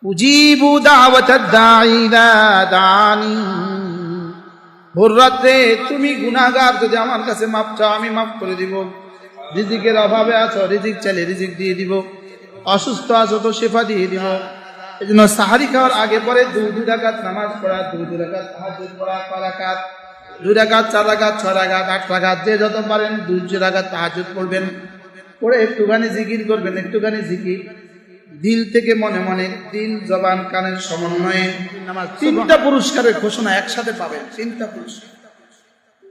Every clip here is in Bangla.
উজিবু দাওয়াতাদ দাঈ ইযা দাআনি। ভোর রাতে তুমি গুনাহগার যদি আমার কাছে মাপ চাও আমি মাফ করে দিব। রিজিকের অভাবে আছো, রিজিক চাইলে রিজিক দিয়ে দিব। অসুস্থ আছো তো শিফা দিয়ে দিব। এজন্য সাহারি খাওয়ার আগে পরে দুই রাকাত নামাজ পড়া, দুই রাকাত তাহাজ্জুদ পড়া, 6 রাকাত, 2 রাকাত, 4 রাকাত, 6 রাকাত, 8 রাকাত, যে যত পারেন 2 রাকাত তাহাজ্জুদ পড়বেন। পড়ে একটুখানি জিকির করবেন, একটুখানি জিকির দিল থেকে মনে মনে, দিল জবান কানের সমন্বয়ে। 3টা পুরস্কারের ঘোষণা একসাথে পাবেন। 3টা পুরস্কার,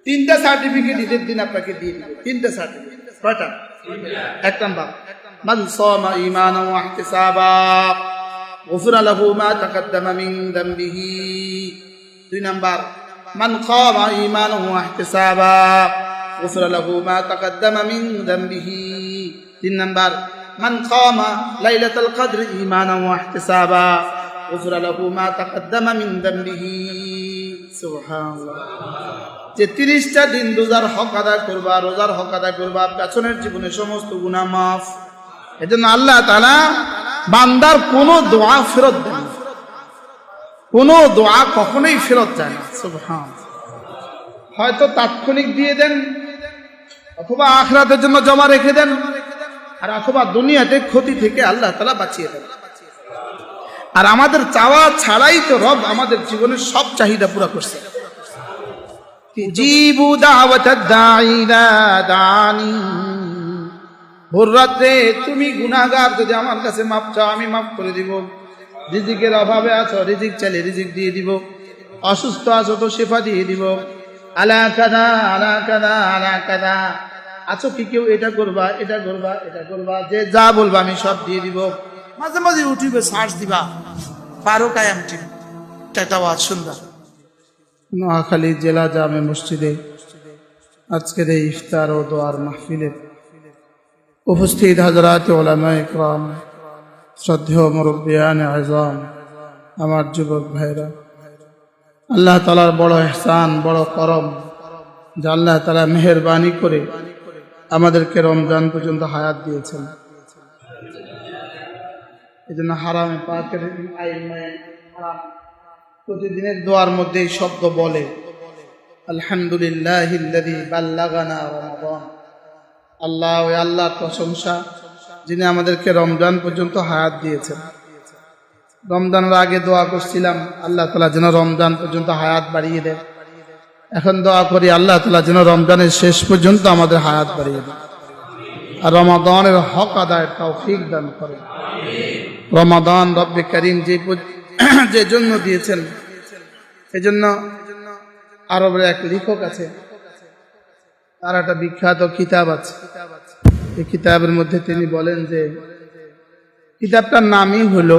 3টা সার্টিফিকেট ঈদের দিন আপনাকে দিয়ে দিবে। 3টা সার্টিফিকেট। কয়টা? 1 নাম্বার, মান সামা ঈমানান ওয়া ইহতিসাবা গুফিরা লাহু মা তাকাদ্দামা মিন যামবিহি। 2 নাম্বার, মান কামা ঈমানান ওয়া ইহতিসাবা গুফিরা লাহু মা তাকাদ্দামা মিন যামবিহি। 3 নাম্বার, মান কামা লাইলাতুল কদর ঈমানান ওয়া ইহতিসাবা গুফিরা লাহু মা তাকাদ্দামা মিন যামবিহি। সুবহানাল্লাহ। যে 30টা দিন রোজার হক আদায় করবা, রোজার হক আদায় করবা, পেছনের জীবনে সমস্ত গুনাহ মাফ। এজন্য আল্লাহ তাআলা বান্দার কোনো দোয়া ফেরত দেন না, কোনো দোয়া কখনোই ফেরত যায় না। সুবহানাল্লাহ। হয়তো তাৎক্ষণিক দিয়ে দেন, অথবা আখিরাতের জন্য জমা রেখে দেন, আর অথবা দুনিয়াতে ক্ষতি থেকে আল্লাহ তাআলা বাঁচিয়ে দেন। আর আমাদের চাওয়া ছাড়াই তো রব আমাদের জীবনের সব চাহিদা পুরা করছে। উজিবু দাওয়াতাদ দাঈ ইযা দাআনি। ভোর রাতে তুমি গুনাহগার যদি আমার কাছে মাপ চাও আমি মাফ করে দিব। রিজিকের অভাবে আছো, রিজিক চাইলে রিজিক দিয়ে দিব। অসুস্থ আছো তো শিফা দিয়ে দিব। আলা কাদা আলা কাদা আলা কাদা। আছো কি কেউ এটা করবা, এটা করবা, এটা করবা, যে যা বলবা আমি সব দিয়ে দিব। মাঝে মাঝে ইউটিউবে সার্চ দিবা ফারুক আয়াম টিম, এটা আওয়াজ সুন্দর। নোয়াখালী জেলা জামে মসজিদে আজকের এই ইফতার ও দোয়ার মাহফিলে উপস্থিত হযরত উলামায়ে ইকরাম, শ্রদ্ধেয় মুরব্বিয়ানে আযম, আমার যুবক ভাইরা, আল্লাহ তাআলার বড় ইহসান, বড় করম যে আল্লাহ তাআলা মেহেরবানি করে আমাদেরকে রমজান পর্যন্ত হায়াত দিয়েছেন। এজন্য হারামে পাকের আইমায়ে হারাম প্রতিদিনের দোয়ার মধ্যে এই শব্দ বলে, আলহামদুলিল্লাহিল্লাযী বাল্লাগানা রমাদান। আল্লাহ, ওই আল্লাহর প্রশংসা যিনি আমাদেরকে রমজান পর্যন্ত হায়াত দিয়েছেন। রমজানের আগে দোয়া করছিলাম আল্লাহ তাআলা যেন রমজান পর্যন্ত হায়াত বাড়িয়ে দেয়। এখন দোয়া করি আল্লাহ তাআলা যেন রমজানের শেষ পর্যন্ত আমাদের হায়াত বাড়িয়ে দেয়, আর রমাদানের হক আদায়ের তৌফিক দান করে। রমাদান রব্বে কারীম যে জন্য দিয়েছেন, এজন্য আরবের এক লেখক আছে, তার একটা বিখ্যাত কিতাব আছে। এই কিতাবের মধ্যে তিনি বলেন যে কিতাবটার নামই হলো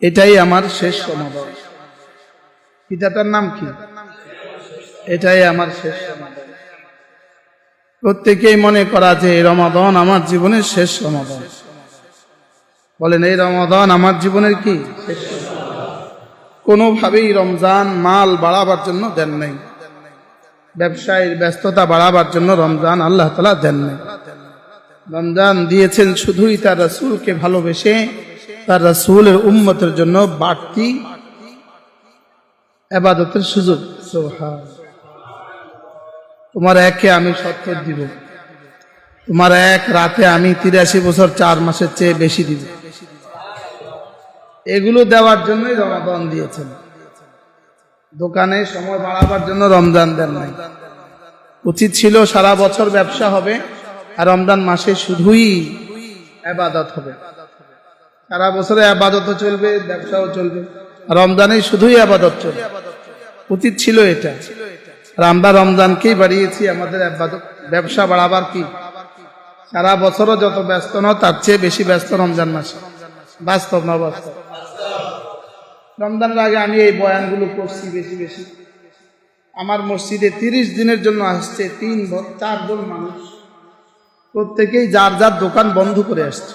এটাই আমার শেষ রমাদান। কিতাবটার নাম কি? এটাই আমার শেষ রমাদান। প্রত্যেকেই মনে করা যে এই রমাদান আমার জীবনের শেষ রমাদান। বলেন এই রমাদান আমার জীবনের কি শেষ? কোনোভাবেই রমজান মাল বাড়াবার জন্য দেন নাই, ব্যবসায়ের ব্যস্ততা বাড়াবার জন্য রমজান আল্লাহ তাআলা দেন নাই। রমজান দিয়েছেন শুধুই তার রাসূলকে ভালোবেসে, তার রাসূলের উম্মতের জন্য বাড়তি ইবাদতের সুযোগ। সুবহানাল্লাহ। তোমার একে আমি 70 দিব, তোমার এক রাতে আমি 83 বছর 4 মাসের চেয়ে বেশি দিব। এগুলো দেওয়ার জন্যই রমাদান দিয়েছেন, দোকানে সময় বাড়াবার জন্য রমজান দেন নাই। উচিত ছিল সারা বছর ব্যবসা হবে আর রমজান মাসে শুধুই ইবাদত হবে। সারা বছরে ইবাদতও চলবে, ব্যবসাও চলবে, রমজানে শুধুই ইবাদত চলবে। উচিত ছিল এটা। আর আমরা রমজানকেই বাড়িয়েছি আমাদের ইবাদত, ব্যবসা বাড়াবার কি। সারা বছরও যত ব্যস্ত নও তার চেয়ে বেশি ব্যস্ত রমজান মাসে। বাস্তব না বাস্তব? রমজানের আগে আমি এই বয়ানগুলো করছি বেশি বেশি। আমার মসজিদে 30 দিনের জন্য আসছে 3-4 জন মানুষ, প্রত্যেকেই যার যার দোকান বন্ধ করে আসছে।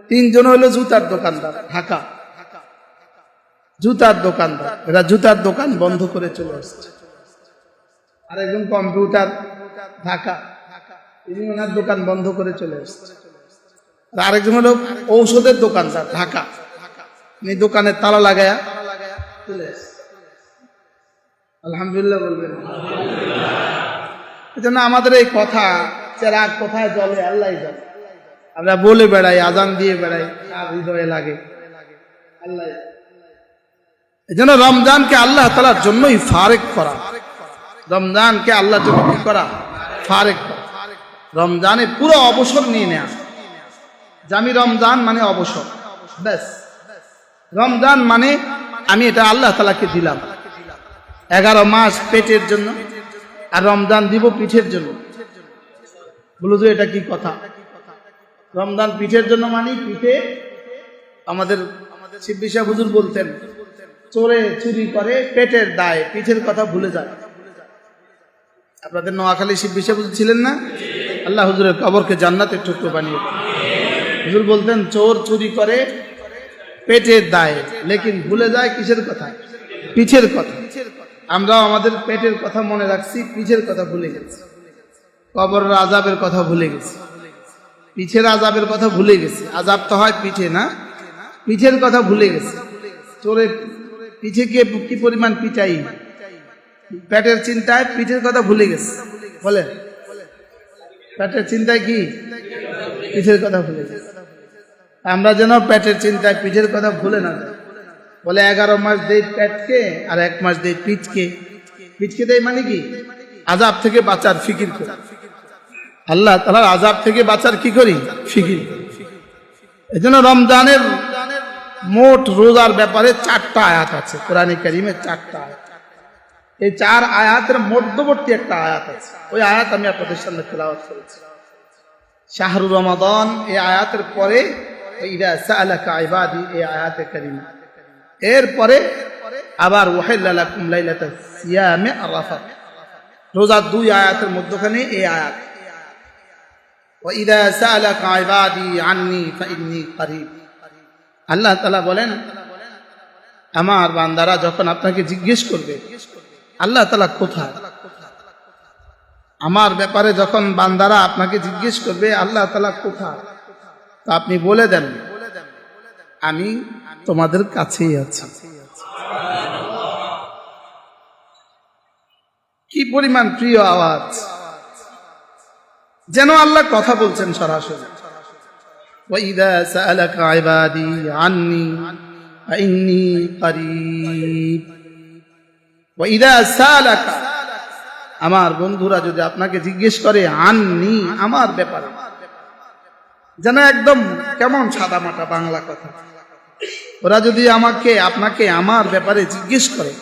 3 জন হলো জুতার দোকানদার, ঢাকা জুতার দোকানদার, এরা জুতার দোকান বন্ধ করে চলে আসছে। আরেকজন কম্পিউটার, ঢাকা। তিনি ওনার দোকান বন্ধ করে চলে এসেছেন। আরেকজন হলো ঔষধের দোকানদার, ঢাকা, উনি দোকানের তালা লাগায়া চলে এসেছেন। আলহামদুলিল্লাহ বলবেন। এই জন্য আমাদের এই কথা চেরাগ কোথায় জ্বলে আল্লাহ জানে। আমরা বলে বেড়াই, আজান দিয়ে বেড়াই, আর হৃদয়ে লাগে আল্লাহ। এই জন্য রমজানকে আল্লাহ তাআলার জন্যই ফারেক করা, রমজানকে আল্লাহর জন্য কি করা, ফারেক করা। রমজানে পুরো অবসর নিয়ে নেয়া, যে আমি রমজান মানে অবসর, ব্যাস। রমজান মানে আমি এটা আল্লাহ তাআলাকে দিলাম। 11 মাস পেটের জন্য, আর রমজান দিব পিঠের জন্য। বলো তো এটা কি কথা? রমজান পিঠের জন্য মানে পিঠে, আমাদের শিবলি সাহেব হুজুর বলতেন, চোরে চুরি করে পেটের দায়, পিঠের কথা ভুলে যায়। আপনাদের নোয়াখালী শিবলি সাহেব হুজুর ছিলেন না? আল্লাহ হুজুরের কবরকে জান্নাতের টুকরো বানিয়ে। হুজুর বলতেন চোর চুরি করে পেটের দায়, লেকিন ভুলে যায় কিসের কথা? পিঠের কথা। আমরাও আমাদের পেটের কথা মনে রাখছি, পিঠের কথা ভুলে গেছি। কবরের আযাবের কথা ভুলে গেছি, পিঠের আযাবের কথা ভুলে গেছি। আযাব তো হয় পিঠে না, পিঠের কথা ভুলে গেছি। চোরে পিঠে কি পরিমাণ পিটাই, পেটের চিন্তায় পিঠের কথা ভুলে গেছে। বলেন, পেটের চিন্তায় কি পিঠের কথা ভুলে গেছে। আমরা যেন পেটের চিন্তায় পিঠের কথা ভুলে না যাই। বলে 11 মাস দেই পেটকে, আর 1 মাস দেই পিঠকে। পিঠকে দেই মানে কি? আযাব থেকে বাঁচার ফিকির করি। আল্লাহ তাআলার আযাব থেকে বাঁচার কি করি? ফিকির করি। এজন্য রমজানের মোট রোজার ব্যাপারে 4টা আয়াত আছে কোরআনে কারীমে, 4টা আয়াত। এই 4 আয়াতের মধ্যবর্তী একটা আয়াত আছে, ওই আয়াত আমি আপনাদের সামনে তেলাওয়াত করেছি। শাহরু রমাদান, এই আয়াতের পরে ইযা সাআলাকা ইবাদি, এই আয়াতে কারীমা। এরপরে আবার ওয়াহিল্লা লাকুম লাইলাতাস সিয়ামে আরাফাত, রোজার 2 আয়াতের মধ্যখানে এই আয়াত। ওয়া ইযা সাআলাকা ইবাদি আন্নী ফাইন্নী করিব। আল্লাহ তাআলা বলেন, আমার বান্দারা যখন আপনাকে জিজ্ঞেস করবে আল্লাহ তাআলা কোথায়, আমার ব্যাপারে যখন বান্দারা আপনাকে জিজ্ঞেস করবে আল্লাহ তাআলা কোথায়, তা আপনি বলে দেন আমি তোমাদের কাছেই আছি। কি পরিমাণ প্রিয় আওয়াজ, যেন আল্লাহ কথা বলছেন সরাসরি। وَإِذَا سَأَلَكَ عِبَادِي عَنِّي فَإِنِّي قَرِيبٌ وَإِذَا سَأَلَكَ, আমার বন্ধুরা যদি আপনাকে জিজ্ঞেস করে আননি, আমার ব্যাপারে, যেন একদম কেমন সাদামাটা বাংলা কথা। ওরা যদি আপনাকে আমার ব্যাপারে জিজ্ঞেস করে,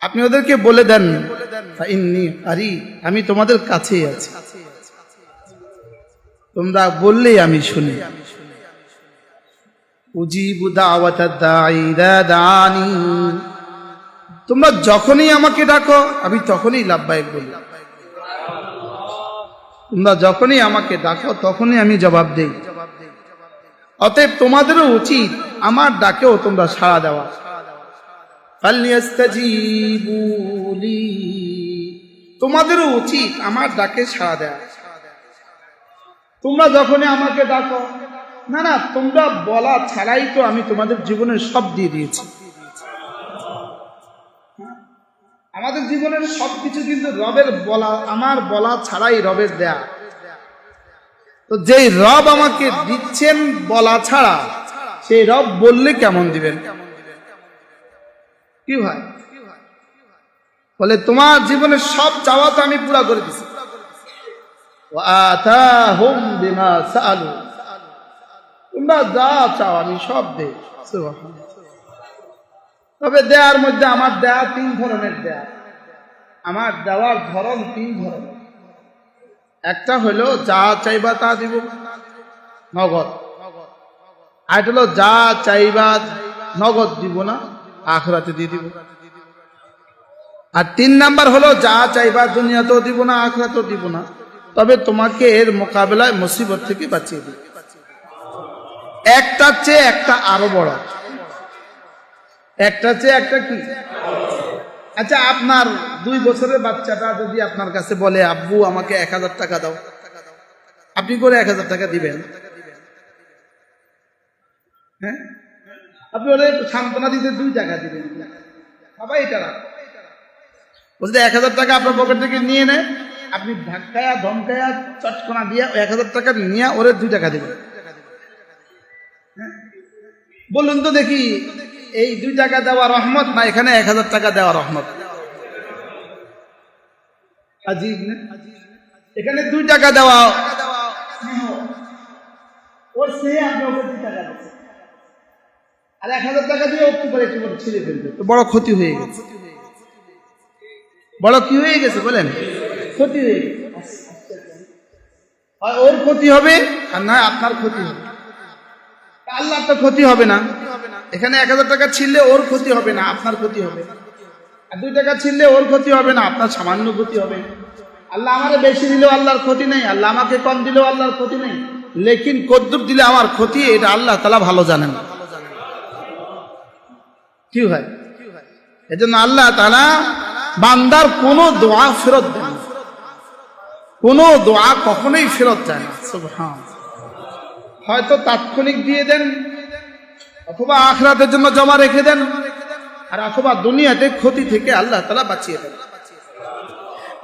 আপনি ওদেরকে বলে দেন ফাইন্নী কারীব, আমি তোমাদের কাছেই আছি, তোমরা বললেই আমি শুনি। উজিবু দাওয়াতাদ দাঈ ইযা দাআনি, তোমরা যখনই আমাকে ডাকো আমি তখনই লাব্বাইক বলি। তোমরা যখনই আমাকে ডাকো তখনই আমি জবাব দেই। অতএব তোমাদেরও উচিত আমার ডাকেও তোমরা সাড়া দেওয়া। ফালইস্তাজিবু লি, তোমাদেরও উচিত আমার ডাকে সাড়া দেওয়া। তোমরা যখনই আমাকে ডাকো, না তোমরা বলা ছাড়াই তো আমি তোমাদের জীবনের সব দিয়ে দিয়েছি। আমাদের জীবনের সবকিছু কিন্তু রবের বলা, আমার বলা ছাড়াই রবের দেয়া। তো যেই রব আমাকে দিচ্ছেন বলা ছাড়া, সেই রব বললে কেমন দিবেন? কি ভাই বলে, তোমার জীবনের সব চাওয়া তো আমি পুরা করে দিছি। ওয়াতাহুম বিমা সাআলু, তোমরা যা চাও আমি সব দেই। সুবহানাল্লাহ। তবে দেয়ার মধ্যে আমার দেয়া 3 ধরনের দেয়া। আমার দেওয়ার ধরন 3 ধরনের। একটা হলো যা চাইবা তা দিব, নগদ। আর হলো যা চাইবা নগদ দিব না, আখিরাতে দিয়ে দিব। আর 3 নাম্বার হলো যা চাইবা দুনিয়াতেও দিব না, আখিরাতেও দিব না, তবে তোমাকে এর মোকাবেলায় মুসিবত থেকে বাঁচিয়ে দিব। একটা চেয়ে একটা আরো বড়, একটা চেয়ে একটা কি? আচ্ছা, আপনার 2 বছরের বাচ্চাটা যদি আপনার কাছে বলে আব্বু আমাকে 1000 টাকা দাও, আপনি করে 1000 টাকা দিবেন? হ্যাঁ, আপনি বলে সান্ত্বনা দিতে 2 টাকা দিবেন, বাবা এটা রাখ। বলতে 1000 টাকা আপনার পকেট থেকে নিয়ে নেয়, আপনি ধাক্কায়া ধমকায়া চটকনা দিয়ে 1000 টাকা নিয়ে ওরে 2 টাকা দিবেন। বলুন তো দেখি, এই 2 টাকা দেওয়া রহমত না এখানে 1000 টাকা দেওয়া রহমত? আজীব না? এখানে 2 টাকা দেওয়া ওর সে আপনি ওকে 2 টাকা দিচ্ছেন, আর 1000 টাকা দিয়ে একটু করে ছিঁড়ে ফেলবে, তো বড় ক্ষতি হয়ে গেছে। বড় কি হয়ে গেছে বলেন? ক্ষতি হয়ে গেছে। ওর ক্ষতি হবে আর না আপনার ক্ষতি হবে। আল্লাহর তো ক্ষতি হবে না। এখানে 1000 টাকা ছিললে ওর ক্ষতি হবে না, আপনার ক্ষতি হবে। আর 2 টাকা ছিললে ওর ক্ষতি হবে না, আপনার সামান্য ক্ষতি হবে। আল্লাহ আমারে বেশি দিলেও আল্লাহর ক্ষতি নেই, আল্লাহ আমাকে কম দিলেও আল্লাহর ক্ষতি নেই, লেকিন কদ্দুর দিলে আমার ক্ষতি এটা আল্লাহ তাআলা ভালো জানেন। কি হয়? এজন্য আল্লাহ তাআলা বান্দার কোনো দোয়া ফেরত দেন না, কোনো দোয়া কখনোই ফেরত যায় না। সুবহানাল্লাহ। হয়তো তাৎক্ষণিক দিয়ে দেন, অথবা আখিরাতের জন্য জমা রেখে দেন, আর অথবা দুনিয়াতে ক্ষতি থেকে আল্লাহ তাআলা বাঁচিয়ে দেন।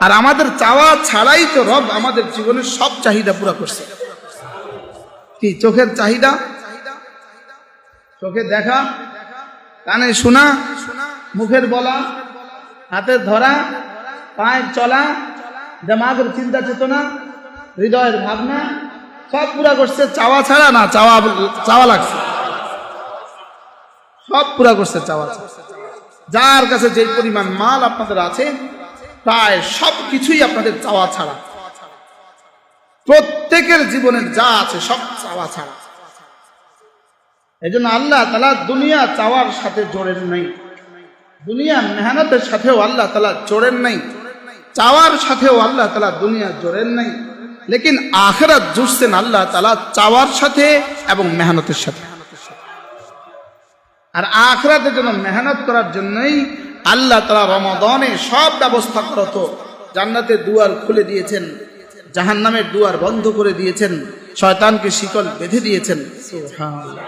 আর আমাদের চাওয়া ছাড়াই তো রব আমাদের জীবনের সব চাহিদা পুরা করছে। কি? চোখের চাহিদা, চোখে দেখা, কানে শোনা, মুখের বলা, হাতের ধরা, পায়ের চলা, দিমাগের চিন্তা চেতনা, হৃদয়ের ভাবনা সব পুরা করছে। চাওয়া ছাড়া না, চাওয়া লাগছে, সব পুরা করছে চাওয়া। যার কাছে যে পরিমাণ মাল আপনাদের আছে প্রায় সব কিছুই আপনাদের চাওয়া ছাড়া। প্রত্যেকের জীবনের যা আছে সব চাওয়া ছাড়া। এই জন্য আল্লাহ তাআলা দুনিয়া চাওয়ার সাথে জোড়েন নাই, দুনিয়া মেহনতের সাথেও আল্লাহ তাআলা জোড়েন নাই, চাওয়ার সাথেও আল্লাহ তাআলা দুনিয়া জোড়েন নাই, লেকিন আখিরাত জুড়ছেন আল্লাহ তাআলা চাওয়ার সাথে এবং মেহনতের সাথে। আর আখিরাতের জন্য মেহনত করার জন্যই আল্লাহ তাআলা রমাদানে সব ব্যবস্থা করত। জান্নাতের দুয়ার খুলে দিয়েছেন, জাহান্নামের দুয়ার বন্ধ করে দিয়েছেন, শয়তানকে শিকল বেঁধে দিয়েছেন। সুবহানাল্লাহ।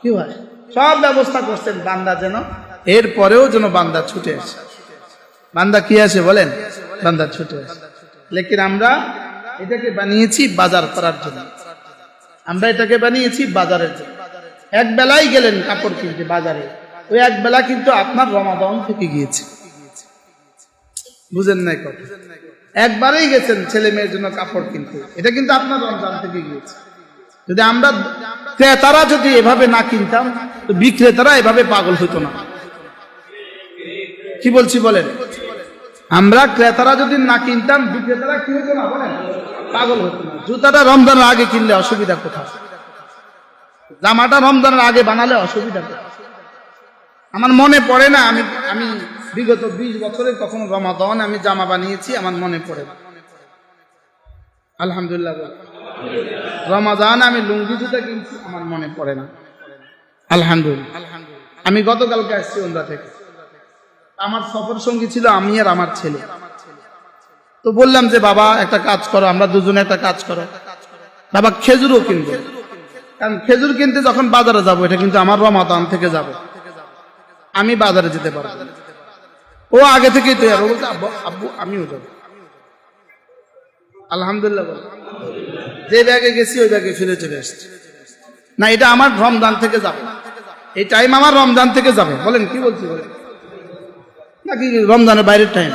কি হয়? সব ব্যবস্থা করছেন বান্দা যেন, এরপরেও যেন বান্দা ছুটে আসে। বান্দা কি আসে বলেন? বান্দা ছুটে আসে। লেকিন আমরা এটাকে বানিয়েছি বাজার করার জন্য, আমরা এটাকে বানিয়েছি বাজারের জন্য। এক বেলায় গেলেন কাপড় কিনতে বাজারে, ওই এক বেলা কিন্তু আপনার রমাদান থেকে গিয়েছে। বুঝেন নাই কথা? একবারেই গেছেন ছেলে মেয়ের জন্য কাপড় কিনতে, এটা কিন্তু আপনার রমজান থেকে গিয়েছে। যদি আমরা ক্রেতারা যদি এভাবে না কিনতাম তো বিক্রেতারা এভাবে পাগল হতো না। কি বলছি বলেন? আমরা ক্রেতারা যদি না কিনতাম বিক্রেতারা কি হতো না বলেন? পাগল হতো না। জুতাটা রমজানের আগে কিনলে অসুবিধা কোথায়? জামাটা রমজানের আগে বানালে অসুবিধা কোথায়? আমার মনে পড়ে না, আমি বিগত 20 বছরে কখনো রমাদান আমি জামা বানিয়েছি, আমার মনে পড়ে না। আলহামদুলিল্লাহ। রমাদান আমি লুঙ্গি জুতা কিনছি, আমার মনে পড়ে না। আলহামদুলিল্লাহ। আমি গতকালকে আসছি ওমরা থেকে, আমার সফর সঙ্গী ছিল আমি আর আমার ছেলে। তো বললাম যে বাবা একটা কাজ করো, আমরা দুজনে একটা কাজ করো, বাবা খেজুরও কিনবো। কারণ খেজুর কিনতে যখন বাজারে যাবো, এটা কিন্তু আমার রমাদান থেকে যাব, আমি বাজারে যেতে পারবো। ও আগে থেকেই তৈরি, ও বলছে আব্বু আমিও যাবো। আলহামদুলিল্লাহ। যে ব্যাগে গেছি ওই ব্যাগে ফিরে চলে এসছি। না, এটা আমার রমজান থেকে যাবে, এই টাইম আমার রমজান থেকে যাবে। বলেন কি বলছি বলেন? নাকি রমজানের বাইরের টাইম?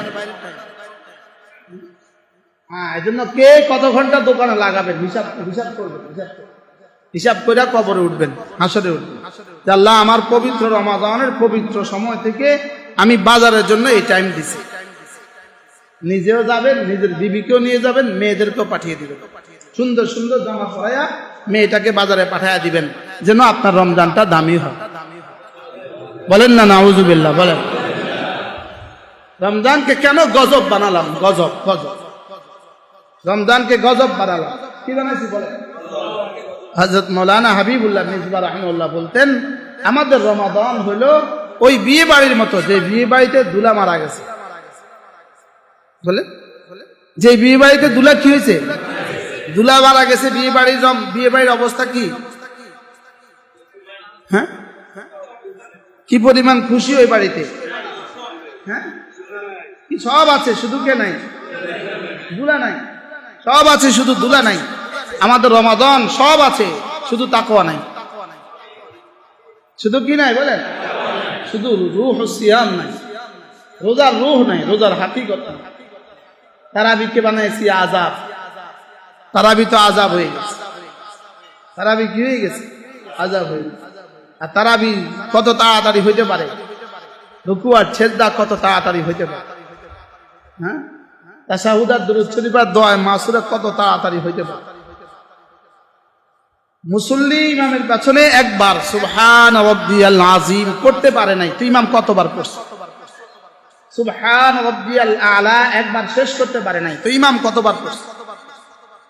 হ্যাঁ, এই জন্য কে কত ঘন্টা দোকানে লাগাবেন হিসাব করবেন, হিসাব করে কবরে উঠবেন, হাসরে উঠবেন। আল্লাহ আমার পবিত্র রমাদানের পবিত্র সময় থেকে আমি বাজারের জন্য এই টাইম দিছি। নিজেও যাবেন, নিজের বিবিকেও নিয়ে যাবেন, মেয়েদেরকেও পাঠিয়ে দিবেন। সুন্দর সুন্দর জামা পরাইয়া মেয়েটাকে বাজারে পাঠাইয়া দিবেন, যেন আপনার রমজানটা দামি হয়। বলেন না নাউজুবিল্লাহ বলেন। রমজানকে কেন গজব বানালাম? গজব রমজানকে গজব বানালাম। কি বানাইছি বলেন? হযরত মাওলানা হাবিবুল্লাহ মিজবা রাহিমাহুল্লাহ বলতেন, আমাদের রমাদান হলো ওই বিয়ে বাড়ির মতো যে বিয়ে বাড়িতে দুলা মারা গেছে, বলে যে বিয়ে বাড়িতে দুলা কি হয়েছে, দুলা মারা গেছে, বিয়ে বাড়ির অবস্থা কি, হ্যাঁ কি পরিমাণ খুশি ওই বাড়িতে, হ্যাঁ কি সব আছে, শুধু কে নাই, দুলা নাই, সব আছে শুধু দুলা নাই। আমাদের রমাদান সব আছে, শুধু তাকওয়া নাই। শুধু কি নাই বলেন, শুধু রূহ সিয়াম নাই, রোজার রূহ নাই, রোজার হাকিকত নাই। তারাবিকে বানাইছি আযাব, তারাবি তো আযাব হয়ে গেছে, তারাবি কি হয়ে গেছে, আযাব হয়ে গেছে। আর তারাবি কত তাড়াতাড়ি হইতে পারে, রুকু আর সেজদা কত তাড়াতাড়ি হইতে পারে, হ্যাঁ তাশাহুদ আর দুরূদ শরীফ আর দোয়া মাসুরা কত তাড়াতাড়ি হইতে পারে। মুসল্লি ইমামের পেছনে একবার সুবহান রাব্বিয়াল আযীম করতে পারে নাই, তো ইমাম কতবার পড়ছে? সুবহান রাব্বিয়াল আলা একবার শেষ করতে পারে নাই, তো ইমাম কতবার পড়ছে?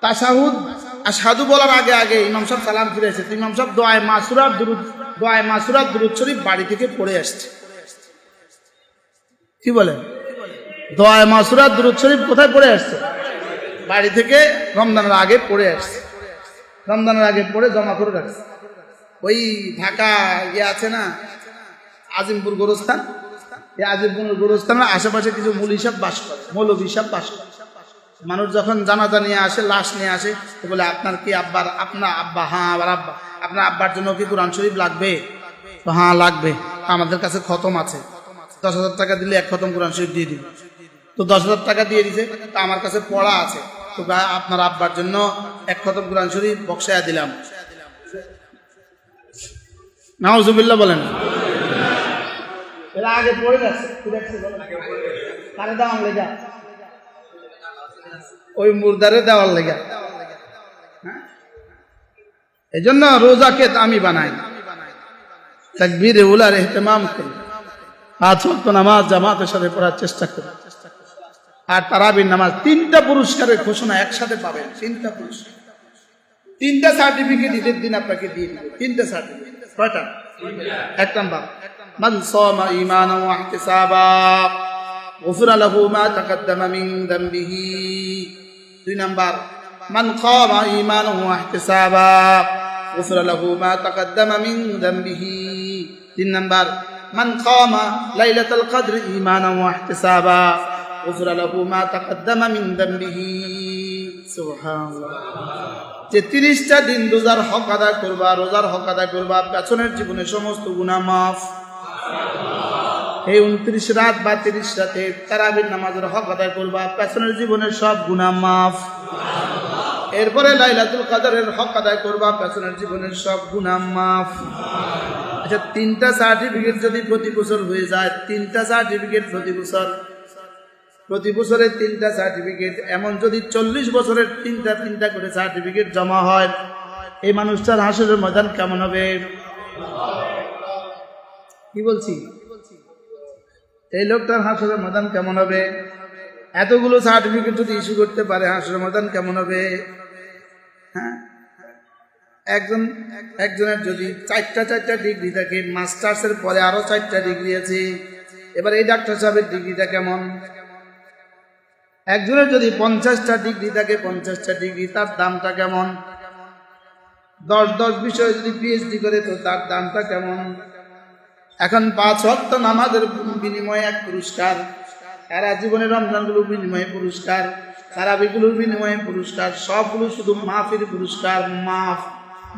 তাশাহুদ আশহাদু বলার আগে আগে ইমাম সাহেব সালাম ফিরেছে, তো ইমাম সাহেব দোয়া মাসুরা দুরূদ শরীফ বাড়ি থেকে পড়ে আসছে। কি বলেন, দোয়া মাসুরা দুরূদ শরীফ কোথায় পড়ে আসছে? বাড়ি থেকে রমজানের আগে পড়ে আসছে, রমজানের আগে পড়ে জমা করে রাখছে। ওই ঢাকা ইয়ে আছে না আজিমপুর গোরস্থান, এই আজিমপুর গোরস্থানের আশেপাশে কিছু মৌলভী সাহেব বাস করে, মৌলভী সাহেব বাস করে। মানুষ যখন জানাজা নিয়ে আসে, লাশ নিয়ে আসে, তো বলে আপনার কি আব্বার, আপনার আব্বা, হ্যাঁ আবার আব্বা, আপনার আব্বার জন্য কি কোরআন শরীফ লাগবে? তো হ্যাঁ লাগবে, আমাদের কাছে খতম আছে, 10,000 টাকা দিলে এক খতম কোরআন শরীফ দিয়ে দিবে। তো 10,000 টাকা দিয়ে দিছে, তা আমার কাছে পড়া আছে, তো আপনার আব্বার জন্য এক খতম কোরআন শরীফ বক্সায়া দিলাম। নাউজুবিল্লাহ বলেন, এরা আগে পড়ে যাচ্ছে, কারে দেওয়ার লেগা, ওই মুর্দারে দেওয়ার লেগা। এই জন্য রোজাকে আমি বানাই, তাকবীরে উলার ইহতিমাম করি, 5 ওয়াক্ত নামাজ জামাতের সাথে পড়ার চেষ্টা করি। আর তারাবির নামাজ 3টা পুরস্কারের ঘোষণা একসাথে পাবেন, 3টা পুরস্কার, 3টা সার্টিফিকেট ঈদের দিন আপনাকে দিয়ে দিবে। 3টা সার্টিফিকেট কয়টা? 1 নাম্বার মান সামা ঈমানান ওয়া ইহতিসাবা গুফিরা লাহু মা তাকাদ্দামা মিন যামবিহি। 2 নাম্বার মান কামা ঈমানান ওয়া ইহতিসাবা গুফিরা লাহু মা তাকাদ্দামা মিন যামবিহি। 3 নাম্বার মান কামা লাইলাতুল কদর ঈমানান ওয়া ইহতিসাবা গুফিরা লাহু মা তাকাদ্দামা মিন যামবিহি। সুবহানাল্লাহ। যে 30টা দিন রোজার হক আদায় করবা, রোজার হক আদায় করবা, পেছনের জীবনে সমস্ত গুনাহ মাফ। এই 29 রাত বা 30 রাতে তারাবির নামাজের হক আদায় করবা, পেছনের জীবনের সব গুনাহ মাফ। এরপরে লাইলাতুল কদরের হক আদায় করবা, পেছনের জীবনের সব গুনাহ মাফ। আচ্ছা, 3টা সার্টিফিকেট যদি প্রতি বছর হয়ে যায়, 3টা সার্টিফিকেট প্রতি বছরে 3টা সার্টিফিকেট, এমন যদি 40 বছরের 3টা করে সার্টিফিকেট জমা হয়, এই মানুষটার হাসরের ময়দান কেমন হবে? কি বলছি, এই লোকটার হাসরের ময়দান কেমন হবে? এতগুলো সার্টিফিকেট যদি ইস্যু করতে পারে, হাসরের ময়দান কেমন হবে? হ্যাঁ, একজনের যদি 4টা ডিগ্রি থাকে, মাস্টার্সের পরে আরো 4টা ডিগ্রি আছে, এবার এই ডাক্তার সাহেবের ডিগ্রিটা কেমন? একজনের যদি 50টা ডিগ্রি থাকে, 50টা ডিগ্রি, তার দামটা কেমন? 10 বিষয়ে যদি পিএইচডি করে, তো তার দামটা কেমন? এখন 5 ওয়াক্ত নামাজের বিনিময়ে 1 পুরস্কার, সারা জীবনের রমজানগুলোর বিনিময়ে পুরস্কার, তারাবিগুলোর বিনিময়ে পুরস্কার, সবগুলো শুধু মাফের পুরস্কার, মাফ।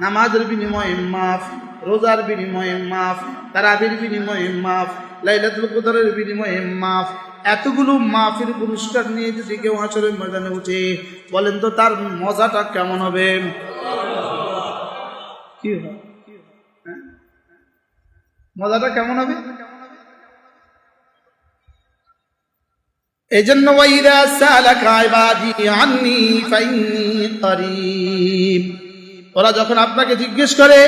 নামাজের বিনিময়ে মাফ, রোজার বিনিময়ে মাফ, তারাবির বিনিময়ে মাফ, লাইলাতুল কদরের বিনিময়ে মাফ। এতগুলো মাফের পুরস্কার নিয়ে যদি কেউ হাসরের ময়দানে উঠে, বলেন তো তার মজাটা কেমন হবে? কি হবে? মজাটা কেমন হবে? এই জন্য ওয়াইদা সালাকা ইবাদি আন্নী ফাইন্নী করিব, ওরা যখন আপনাকে জিজ্ঞেস করে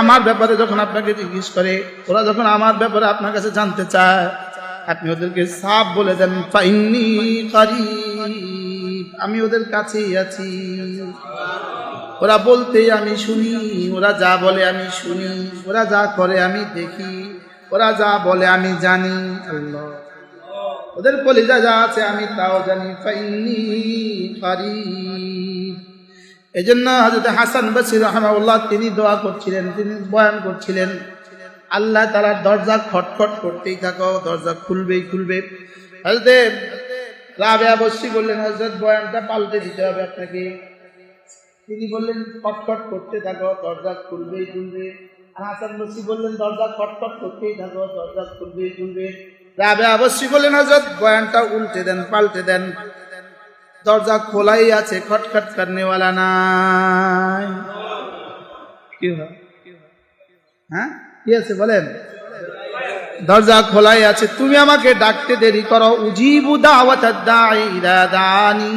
আমার ব্যাপারে, যখন আপনাকে জিজ্ঞেস করে, ওরা যখন আমার ব্যাপারে আপনার কাছে জানতে চায়, আপনি ওদেরকে সাফ বলে দেন, ফাইন্নী করিব, আমি ওদের কাছেই আছি। ওরা বলতে আমি শুনি, ওরা যা বলে আমি শুনি, ওরা যা করে আমি দেখি। ওরা যা বলে আমি জানি, আল্লাহ ওদের কলিজা যা আছে আমি তাও জানি। ফাইন্নী কারীব। এজন্য হযরত হাসান বসরি রাহিমাহুল্লাহ তিনি দোয়া করছিলেন, তিনি বয়ান করছিলেন, আল্লাহ তাআলার দরজা খটখট করতেই থাকো, দরজা খুলবেই খুলবে। হযরত রাবেয়া বসরি বললেন, হযরত বয়ানটা পাল্টে দিতে হবে আপনাকে। তিনি বললেন খটখট করতে থাকো, দরজা খুলবেই খুলবে। আর হাসান বসরি বললেন দরজা খটখট করতেই থাকো, দরজা খুলবেই খুলবে। রাবেয়া বসরি বললেন, হযরত বয়ানটা উল্টে দেন, পাল্টে দেন, দরজা খোলাই আছে, খটখট করনেওয়ালা নাই। কি হয়? হ্যাঁ কি আছে বলেন? দরজা খোলাই আছে। তুমি আমাকে ডাকতে দেরি করো, উজিবু দাওয়াতাদ দাঈ ইযা দানি।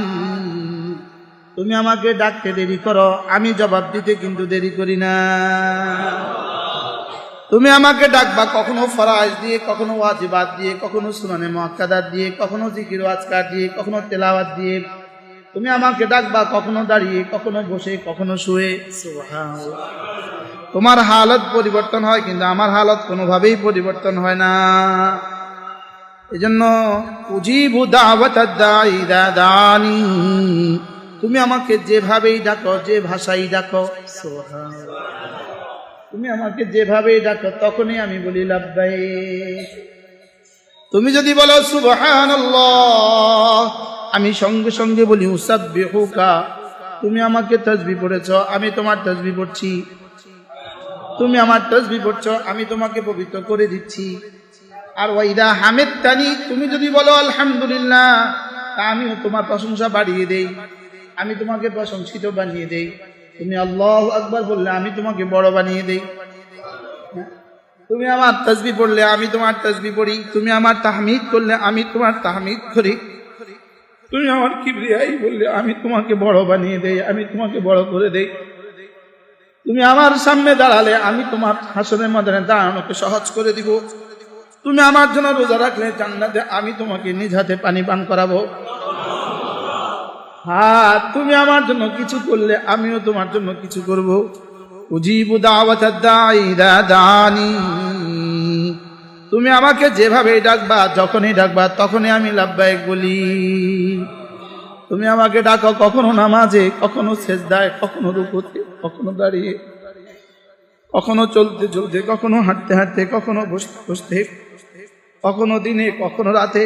তুমি আমাকে ডাকতে দেরি করো, আমি জবাব দিতে কিন্তু দেরি করি না। তুমি আমাকে ডাকবা কখনো ফরাইজ দিয়ে, কখনো ওয়াজিবাত দিয়ে, কখনো সুনানে মুআক্কাদাত দিয়ে, কখনো জিকির ও আজকার দিয়ে, কখনো তেলাওয়াত দিয়ে। তুমি আমাকে ডাকবা কখনো দাঁড়িয়ে, কখনো বসে, কখনো শুয়ে। সুবহানাল্লাহ। তোমার হালত পরিবর্তন হয় কিন্তু আমার হালত কোনোভাবেই পরিবর্তন হয় না। এজন্য উজিবু দাওয়াতাদ দাঈ ইযা দানি। তুমি আমাকে যেভাবেই ডাকো, যে ভাষাই ডাকো, সুবহানাল্লাহ, তুমি আমাকে যেভাবেই ডাকো তখনই আমি বলি লাব্বাইক। তুমি যদি বলো সুবহানাল্লাহ, আমি সঙ্গে সঙ্গে বলি উসাব্বিহুকা। তুমি আমাকে তাসবিহ পড়েছো, আমি তোমার তাসবিহ পড়ছি। তুমি আমার তাসবিহ পড়ছো, আমি তোমাকে পবিত্র করে দিচ্ছি। আর ওয়াইদা হামিদতানি, তুমি যদি বলো আলহামদুলিল্লাহ, তা আমিও তোমার প্রশংসা বাড়িয়ে দেই, আমি তোমাকে প্রশংসিত বানিয়ে দেই। তুমি আল্লাহু আকবার বললে আমি তোমাকে বড় বানিয়ে দেই। তুমি আমার তাসবিহ পড়লে আমি তোমার তাসবিহ পড়ি। তুমি আমার তাহমিদ করলে আমি তোমার তাহমিদ করি। তুমি আমার কিবরিয়াই বললে আমি তোমাকে বড় বানিয়ে দেই, আমি তোমাকে বড় করে দেই। তুমি আমার সামনে দাঁড়ালে আমি তোমার হাসরের ময়দানে দাঁড়ানোকে সহজ করে দিব। তুমি আমার জন্য রোজা রাখলে জান্নাতে আমি তোমাকে নিজ হাতে পানি পান করাবো। হ্যাঁ, তুমি আমার জন্য কিছু করলে আমিও তোমার জন্য কিছু করব। উজিবু দাওয়াতাদ দাঈ ইযা দানি। তুমি আমাকে যেভাবে ডাকবা, যখনই ডাকবা তখনই আমি লাব্বাইক বলি। তুমি আমাকে ডাকো কখনো নামাজে, কখনো সেজদায়, কখনো রুকুতে, কখনো দাঁড়িয়ে, কখনো চলতে চলতে, কখনো হাঁটতে হাঁটতে, কখনো বসতে বসতে, কখনো দিনে, কখনো রাতে,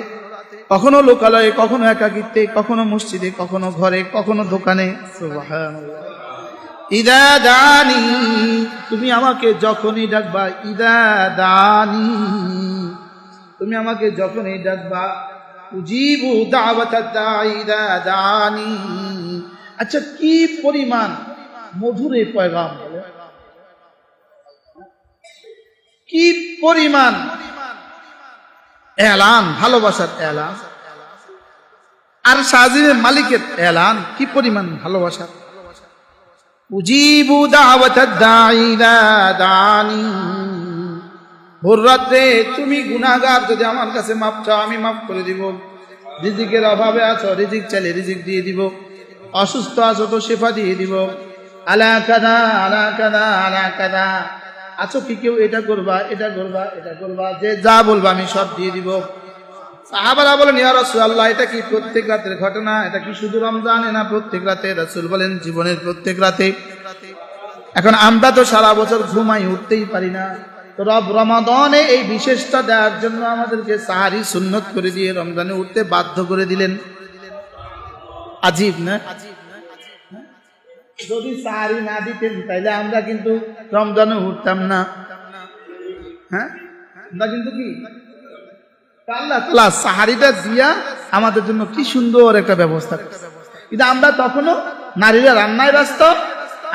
কখনো লোকালয়ে, কখনো একাকিত্বে, কখনো মসজিদে, কখনো ঘরে, কখনো দোকানে। সুবহানাল্লাহ। ইযা দানি, তুমি আমাকে যখনই ডাকবা। ইযা দানি, তুমি আমাকে যখনই ডাকবা। উজিবু দাওয়াতাদ দাঈ ইযা দানি। আচ্ছা, কি পরিমাণ মধুর এই পয়গাম, বলে কি পরিমাণ এলান, ভালোবাসার এলান। আর সাজিদের মালিকের এলান, কি পরিমাণ ভালোবাসা। উজিবু দাওয়াতাদ দাঈ ইযা দানি। ভোর রাতে তুমি গুনাহগার যদি আমার কাছে মাপ চাও আমি মাফ করে দিব। রিজিকের অভাবে আছো, রিজিক চাইলে রিজিক দিয়ে দিব। অসুস্থ আছো তো শিফা দিয়ে দিব। আলা কাদা আলা কাদা আলা কাদা, আছো কি কেউ এটা করবা, এটা করবা, এটা করবা, যে যা বলবা আমি সব দিয়ে দিব। সাহাবারা বলেন, ইয়া রাসূলুল্লাহ, এটা কি প্রত্যেক রাতের ঘটনা? এটা কি শুধু রমজানে না প্রত্যেক রাতে? রাসূল বলেন, জীবনের প্রত্যেক রাতে। এখন আমরা তো সারা বছর ঘুমাই, উঠতেই পারি না। তো রব রমাদানে এই বিশেষটা দেওয়ার জন্য আমাদেরকে সাহারি সুন্নত করে দিয়ে রমজানে উঠতে বাধ্য করে দিলেন। আজীব না? যদি সাহারি না দিতেন তাইলে আমরা কিন্তু রমজানে উঠতাম না। হ্যাঁ, আমরা কিন্তু কি আল্লাহ তাআলা সাহারিটা দিয়া আমাদের জন্য কি সুন্দর একটা ব্যবস্থা করছে। কিন্তু আমরা তখনও নারীরা রান্নায় ব্যস্ত,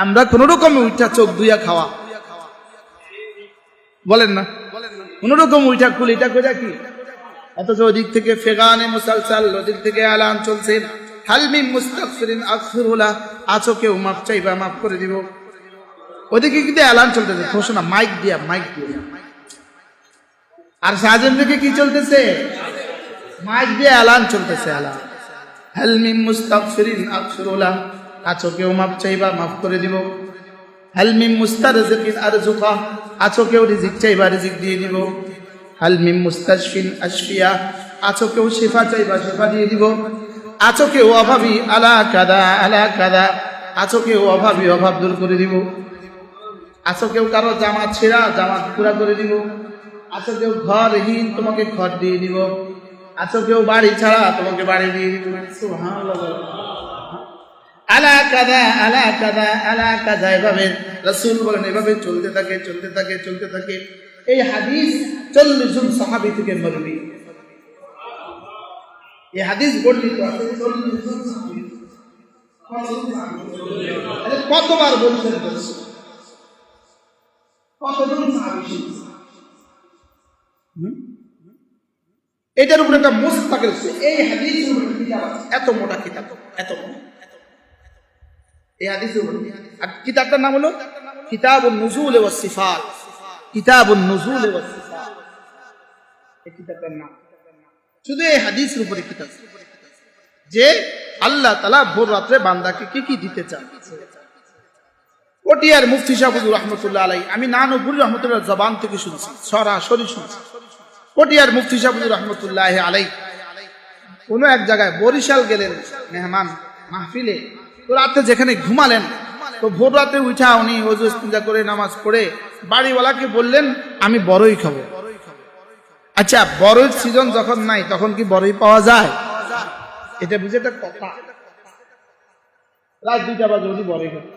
আমরা কোন রকম উঠা চোখ দুইয়া খাওয়া, বলেন না, কোন রকম উঠা কুলিটা করে কি। অথচ ওদিক থেকে ফেগানে মুসালসাল, ওদিক থেকে আলান চলছে, হাল মিন মুস্তাগফিরিন আগফিরুলা, আছো কেউ মাপ চাইবা মাফ করে দিব। ওদিকে কিন্তু এলান চলতেছে, ঘোষণা, মাইক দিয়া, মাইক দিয়া। আর সাজেন থেকে কি চলতেছে? মাইক দিয়ে এলান চলতেছে, এলান, হাল মিন মুস্তাগফিরিন আগফিরুলা, আছো কেউ মাপ চাইবা মাফ করে দিব। হাল মিন মুস্তারজিকিন আরজুকা, আছো কেউ রিজিক চাইবা রিজিক দিয়ে দিব। হাল মিন মুস্তাশফিন আশফিয়া, আছো কেউ শিফা চাইবা শিফা দিয়ে দিব। আছো কেউ অভাবী, আলা কাদা আলা কাদা, আছো কেউ অভাবী অভাব দূর করে দিব। আছো কেউ কারো জামা ছেঁড়া জামা পুরা করে দিব। আছো কেউ ঘরহীন, তোমাকে ঘর দিয়ে দিব। আছো কেউ বাড়ি ছাড়া, তোমাকে বাড়ি দিয়ে দিব। সুবহানাল্লাহ। আলা কাদা আলা কাদা আলা কাদা, এভাবে রাসূল বলেন, এভাবে চলতে থাকে চলতে থাকে চলতে থাকে। এই হাদিস 40 জন সাহাবী থেকে মরবি। এই হাদিস বর্ণিত আছে 40 জন সাহাবী। কতবার বলছেন রাসূল? কতজন সাহাবী শুনছেন? এটার উপরে একটা মুস্তাকিল এই হাদিসের উপরে কিতাব আছে, এত মোটা কিতাব, এত মোটা এই হাদিসের উপরে। আর কিতাবটার নাম হলো কিতাবুন নুজুল ওয়াস সিফাত। কিতাবুন নুজুল ওয়াস সিফাত এই কিতাবটার নাম। শুধু এই হাদিসের উপরে কিতাব, যে আল্লাহ তাআলা ভোর রাতে বান্দাকে কি কি দিতে চান। পটিয়ার মুফতি সাহেব হুজুর রাহমাতুল্লাহ আলাইহি, আমি নানুপুরি রহমতুল্লাহ জবান থেকে শুনছি, সরাসরি শুনছি। পটিয়ার মুফতি সাহেব হুজুর রাহমাতুল্লাহ আলাইহি কোন এক জায়গায় বরিশাল গেলেন মেহমান মাহফিলে, তো রাতে যেখানে ঘুমালেন, তো ভোর রাতে উঠা উনি ওযু ইস্তিনজা করে নামাজ পড়ে বাড়িওয়ালাকে বললেন, আমি বড়ই খাবো। আচ্ছা, বড়ইর সিজন যখন নাই তখন কি বড়ই পাওয়া যায়? এটা বুঝে একটা কথা। রাত 2টা বাজে উনি বড়ই খাবেন,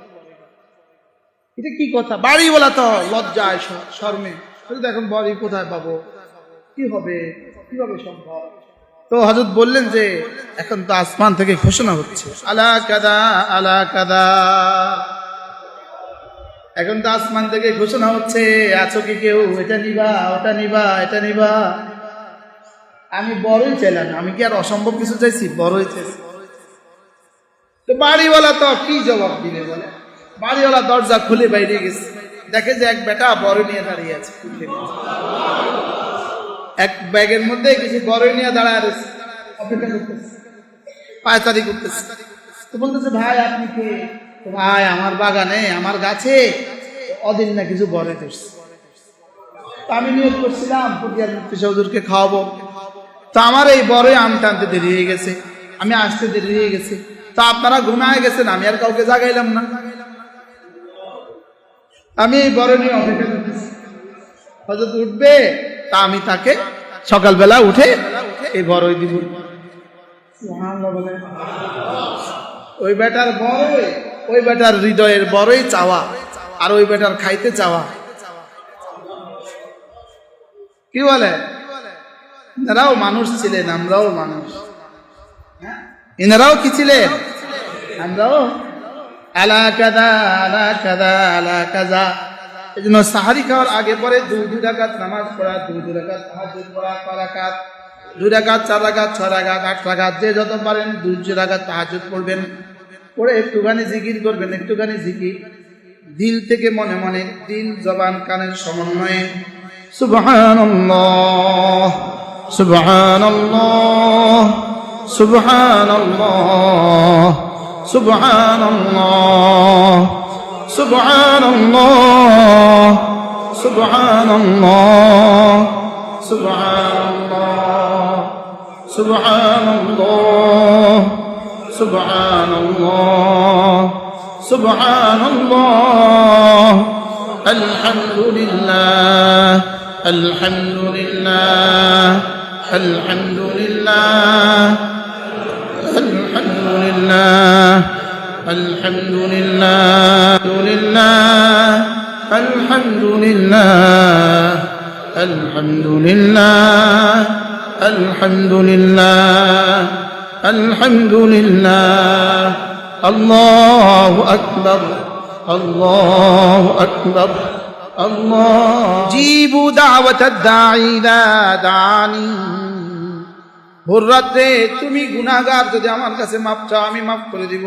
এটা কি কথা? বাড়িওয়ালা তো লজ্জায় শরমে, এখন বড়ই কোথায় পাবো, কি হবে, কিভাবে সম্ভব? তো হযরত বললেন যে এখন তো আসমান থেকে ঘোষণা হচ্ছে, আলা কাদা আলা কাদা, এখন তো আসমান থেকে ঘোষণা হচ্ছে, আছো কি কেউ, এটা নিবা ওটা নিবা এটা নিবা। আমি বড়ই চাইলাম, আমি কি আর অসম্ভব কিছু চাইছি? বড়ই চাইছি। তো বাড়িওয়ালা তো কি জবাব দিবে বলে? বাড়িওয়ালা দরজা খুলে বাইরে গেছে, দেখে যে এক বেটা বড় নিয়ে দাঁড়িয়ে আছে, এক ব্যাগের মধ্যে কিছু বড় নিয়ে দাঁড়ায় আছে, অপেক্ষা করতেছে, পায়চারি করতেছে। তো বলতেছে, ভাই আপনি কে? ভাই আমার বাগানে আমার গাছে অদিন না কিছু বড় ধরছে, আমি নিয়োগ করছিলাম পটিয়ার মুফতি সাহেব হুজুরকে খাওয়াবো, তো আমার এই বড়ই আমটা আনতে দেরি হয়ে গেছে, আমি আসতে দেরি হয়ে গেছে, তো আপনারা ঘুমায় গেছেন, আমি আর কাউকে জাগাইলাম না, আমি এই বড় নিয়ে অপেক্ষা করতেছি, হযরত উঠবে, তা আমি তাকে সকালবেলা উঠে এই বড়ই দিব। সুবহানাল্লাহ বলে। ওই বেটার বড়ই, ওই বেটার হৃদয়ের বড়ই চাওয়া, আর ওই বেটার খাইতে চাওয়া। কি বলে? এনারাও মানুষ ছিলেন, আমরাও মানুষ। এনারাও কি ছিলেন? আমরাও। আলা কাদা আলা কাদা আলা কাদা। এই জন্য সাহারি খাওয়ার আগে পরে 2 রাকাত নামাজ পড়া, 2 রাকাত তাহাজ্জুদ পড়া, 4 রাকাত, 2 রাকাত, 4 রাকাত, 6 রাকাত, 8 রাকাত, যে যত পারেন 2 রাকাত তাহাজ্জুদ পড়বেন, পড়ে একটুখানি জিকির করবেন, একটুখানি জিকির দিল থেকে মনে মনে, দিল জবান কানের সমন্বয়ে সুবহানাল্লাহ সুবহানাল্লাহ সুবহানাল্লাহ সুবহানাল্লাহ সুবহানাল্লাহ সুবহানাল্লাহ সুবহানাল্লাহ সুবহানাল্লাহ সুবহানাল্লাহ সুবহানাল্লাহ আলহামদুলিল্লাহ আলহামদুলিল্লাহ আলহামদুলিল্লাহ আলহামদুলিল্লাহ আলহামদুলিল্লাহ আলহামদুলিল্লাহ আলহামদুলিল্লাহ আলহামদুলিল্লাহ আলহামদুলিল্লাহ আল্লাহু আকবার আল্লাহু আকবার আল্লাহ। জিবু দাওয়াতাদ দাঈ ইলা দানি। ভোর রাতে তুমি গুনাহগার, যদি আমার কাছে মাপ চাও আমি মাফ করে দিব।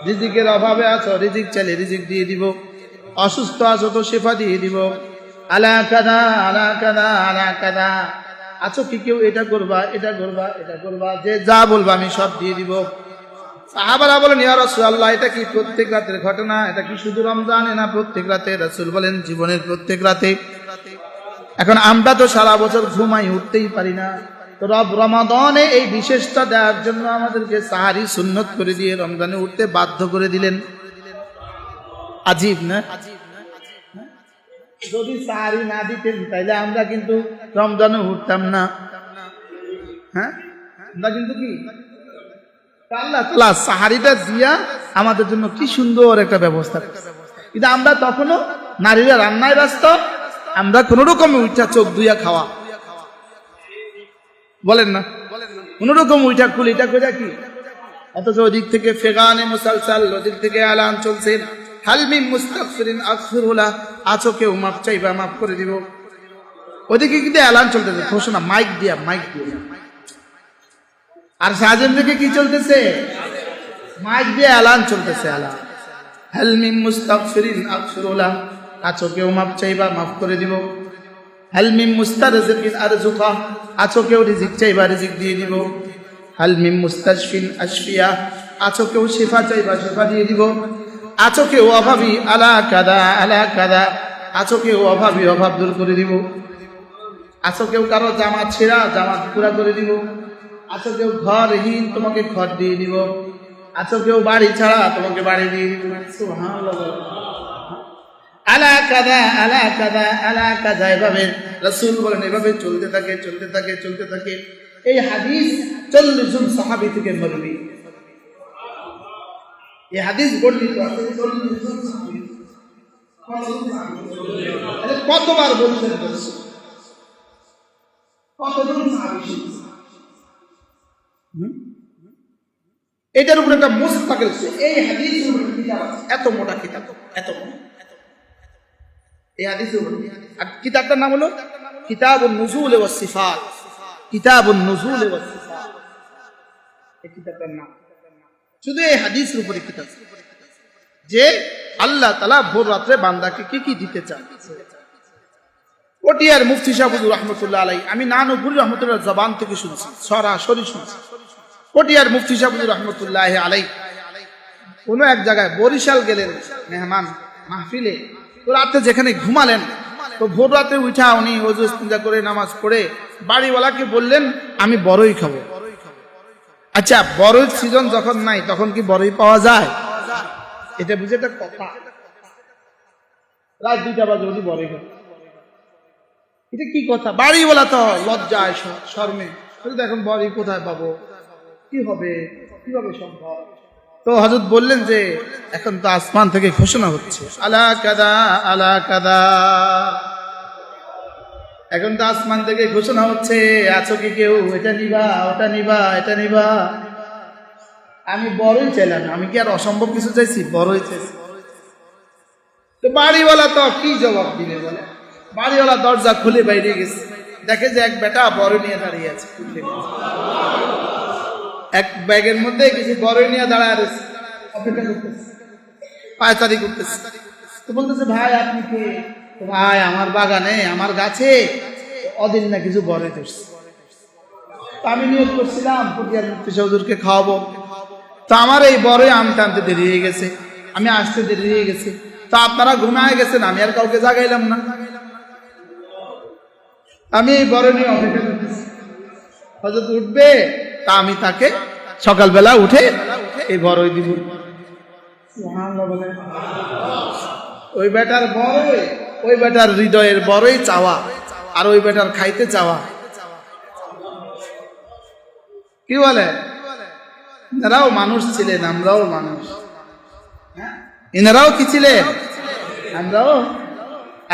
রিজিকের অভাবে আছো, রিজিক চাইলে রিজিক দিয়ে দিব। অসুস্থ আছো তো শিফা দিয়ে দিব। আলা কাদা আলা কাদা আলা কাদা, আছো কি কেউ, এটা করবা এটা করবা এটা করবা, যে যা বলবা আমি সব দিয়ে দিব। সাহাবারা বলেন, ইয়া রাসূলুল্লাহ, এটা কি প্রত্যেক রাতের ঘটনা? এটা কি শুধু রমজানে না প্রত্যেক রাতে? রাসূল বলেন, জীবনের প্রত্যেক রাতে। এখন আমরা তো সারা বছর ঘুমাই, উঠতেই পারি না। তো রব রমাদানে এই বিশেষটা দেওয়ার জন্য আমাদেরকে সাহারি সুন্নত করে দিয়ে রমজানে উঠতে বাধ্য করে দিলেন। আজীব না? যদি সাহারি না দিতেন তাইলে আমরা কিন্তু রমজানে উঠতাম না। হ্যাঁ, আমরা কিন্তু কি আল্লাহ তাআলা সাহারিটা দিয়া আমাদের জন্য কি সুন্দর একটা ব্যবস্থা। কিন্তু আমরা তখনও নারীরা রান্নায় ব্যস্ত, আমরা কোন রকমে উঠা চোখ ধুইয়া খাওয়া, বলেন না, কোন রকম উঠা কুলিটা করে কি। অথচ ওদিক থেকে ফেগানে মুসালসাল, ওদিক থেকে আলান চলছে, হালমি মুস্তাগফিরিন আগফিরুলা, আছো কেউ মাফ চাইবা মাফ করে দিব। ওদিকে কিন্তু এলান চলতেছে, ঘোষণা মাইক দিয়া। আর সাজেন থেকে কি চলতেছে? মাইক দিয়ে এলান চলতেছে, এলান হালমি মুস্তাগফিরিন আগফিরুলা, আছো কেউ মাফ চাইবা মাফ করে দিব। হালমি মুস্তারজিকিন আরজুকা, আছো কেউ রিজিক চাইবা রিজিক দিয়ে দিব। হালমি মুস্তাশফিন আশফিয়া, আছো কেউ শিফা চাইবা শিফা দিয়ে দিব। আছো কেউ অভাবী, আলা কাদা আলা কাদা, আছো কেউ অভাবী অভাব দূর করে দিব। আছো কেউ কারো জামাত ছেঁড়া জামাত পুরা করে দিব। আছো কেউ ঘরহীন, তোমাকে ঘর দিয়ে দিব। আছো কেউ বাড়ি ছাড়া, তোমাকে বাড়ি দিয়ে দিব। সুবহানাল্লাহ। আলা কাদা আলা কাদা আলা কাদা, এভাবে রাসূল বলেন, এভাবে চলতে থাকে চলতে থাকে চলতে থাকে। এই হাদিস 40 জন সাহাবী থেকে মরবি। এই হাদিস বর্ণিত আছে 40 জন সাহাবী। কতবার বলছেন? কতজন সাহাবী? এটার উপরে একটা মুস্তাকিল, এই হাদিসের উপরে কিতাব আছে, এত মোটা কিতাব, এত মোটা এই হাদিসের উপরে। আর কিতাবটার নাম হলো কিতাবুন নুজুল ওয়াস সিফাত। কিতাবুন নুজুল ওয়াস সিফাত এই কিতাবটার নাম। শুধু এই হাদিসের উপরে কিতাব, যে আল্লাহ তাআলা ভোর রাতে বান্দাকে কি কি দিতে চান। পটিয়ার মুফতি সাহেব রহমতুল্লাহ আলাইহি, আমি নানুপুরি রহমতুল্লাহ জবান থেকে শুনছি, সরাসরি শুনছি। পটিয়ার মুফতি সাহেব রহমতুল্লাহ আলাইহি কোন এক জায়গায় বরিশাল গেলেন মেহমান মাহফিলে, তো রাতে যেখানে ঘুমালেন, তো ভোর রাতে উঠা উনি ওযু ইস্তিনজা করে নামাজ পড়ে বাড়িওয়ালাকে বললেন, আমি বড়ই খাবো। আচ্ছা, বড়ই সিজন যখন নাই তখন কি বড়ই পাওয়া যায়? এটা বুঝে একটা কথা। রাত 2টা বাজে উনি বড়ই খাবো, এটা কি কথা? বাড়িওয়ালা তো লজ্জায় শর্মে, এখন বড়ই কোথায় পাবো, কি হবে, কিভাবে সম্ভব? তো হযরত বললেন যে এখন তো আসমান থেকে ঘোষণা হচ্ছে, আলা কাদা আলা কাদা, এখন তো আসমান থেকে ঘোষণা হচ্ছে, আছো কি কেউ এটা নিবা ওটা নিবা এটা নিবা। আমি বড়ই চাইলাম, আমি কি আর অসম্ভব কিছু চাইছি? বড়ই চাইছি। তো বাড়িওয়ালা তো কি জবাব দিবে বলে? বাড়িওয়ালা দরজা খুলে বাইরে গেছে, দেখে যে এক বেটা বড় নিয়ে দাঁড়িয়ে আছে, এক ব্যাগের মধ্যে কিছু বড়ই নিয়ে দাঁড়ায় আছে, অপেক্ষা করতেছে, পায়চারি করতেছে। তো বলতেছে, ভাই আপনি কে? ভাই আমার বাগানে আমার গাছে অদিন না কিছু বড়ই ধরছে, আমি নিয়োগ করছিলাম পটিয়ার মুফতি হুজুরকে খাওয়াবো, তো আমার এই বড়ই আনতে আনতে দেরি হয়ে গেছে, আমি আসতে দেরি হয়ে গেছে, তো আপনারা ঘুমায় গেছেন, আমি আর কাউকে জাগাইলাম না, আমি এই বড়ই নিয়ে অপেক্ষা করতেছি। হযরত উঠবে, তা আমি তাকে সকালবেলা উঠে এই বড়ই দিব। সুবহানাল্লাহ বলে। ওই বেটার বড়ই, ওই বেটার হৃদয়ের বড়ই চাওয়া, আর ওই বেটার খাইতে চাওয়া। কি বলে? এনারাও মানুষ ছিলেন, আমরাও মানুষ। এনারাও কি ছিলেন? আমরাও।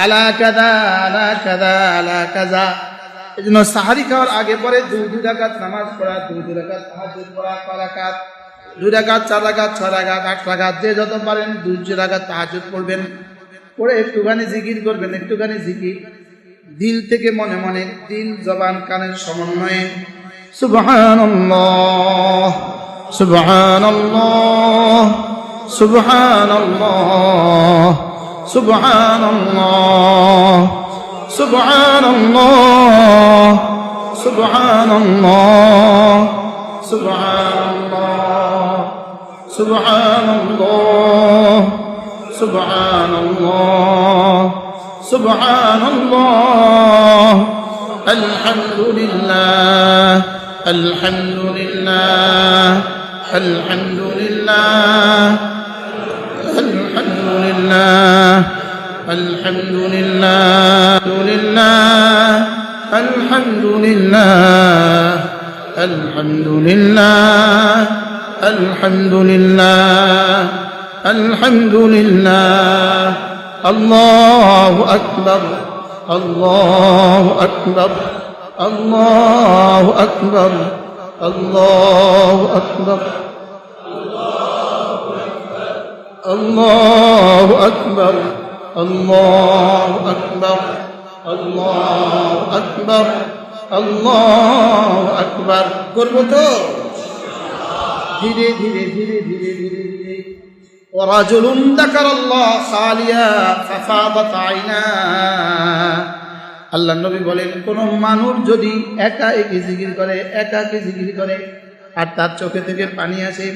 আলা কাদা আলা কাদা আলা কাজা। এই জন্য সাহারি খাওয়ার আগে পরে 2 রাকাত নামাজ পড়া, 2 রাকাত তাহাজ্জুদ পড়া, 6 রাকাত, 2 রাকাত 4 রাকাত 6 রাকাত 8 রাকাত, যে যত পারেন 2 রাকাত তাহাজ্জুদ পড়বেন, পড়ে একটুখানি জিকির করবেন, একটুখানি জিকির দিল থেকে মনে মনে, দিল জবান কানের সমন্বয়ে সুবহানাল্লাহ সুবহানাল্লাহ সুবহানাল্লাহ সুবহানাল্লাহ সুবহানাল্লাহ সুবহানাল্লাহ সুবহানাল্লাহ সুবহানাল্লাহ সুবহানাল্লাহ সুবহানাল্লাহ, আলহামদুলিল্লাহ, আলহামদুলিল্লাহ, আলহামদুলিল্লাহ, আলহামদুলিল্লাহ, আলহামদুলিল্লাহ, আলহামদুলিল্লাহ, আলহামদুলিল্লাহ, আলহামদুলিল্লাহ, আলহামদুলিল্লাহ, আল্লাহু আকবার, আল্লাহু আকবার, আল্লাহু আকবার, আল্লাহু আকবার, আল্লাহু আকবার, আল্লাহু আকবার, আল্লাহু আকবার, আল্লাহু আকবার। করবো তো ধীরে ধীরে ধীরে ধীরে ধীরে ধীরে। ওয়ারাজুলুন যাকারাল্লাহ খালিয়া ফাফাদাত আইনা। আল্লাহ নবী বলেন, কোন মানুষ যদি একা একই জিকির করে, একাকী জিকির করে আর তার চোখে থেকে পানি আসে,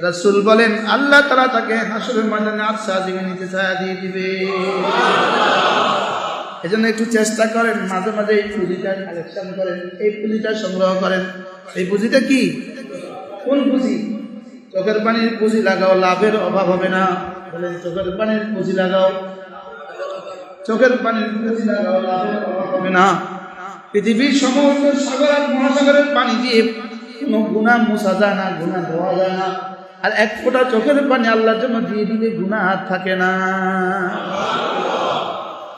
রাসূল বলেন আল্লাহ তাআলা তাকে হাসরের ময়দানে আরশে আজিমে নিচে ছায়া দিয়ে দিবে। এজন্য একটু চেষ্টা করেন, মাঝে মাঝে এই পুঁজিটা কালেকশন করেন, এই পুঁজিটা সংগ্রহ করেন। এই পুঁজিটা কি? কোন পুঁজি? চোখের পানির পুঁজি লাগাও, লাভের অভাব হবে না। বলেন, চোখের পানির পুঁজি লাগাও, চোখের পানির পুঁজি লাগাও, লাভের অভাব হবে না। পৃথিবীর সমস্ত সাগর আর মহাসাগরের পানি দিয়ে কোনো গুনাহ মোছা যায় না, গুনাহ ধোয়া যায় না। আর এক ফোঁটা চোখের পানি আল্লাহর জন্য দিয়ে দিলে গুনাহ আর থাকে না।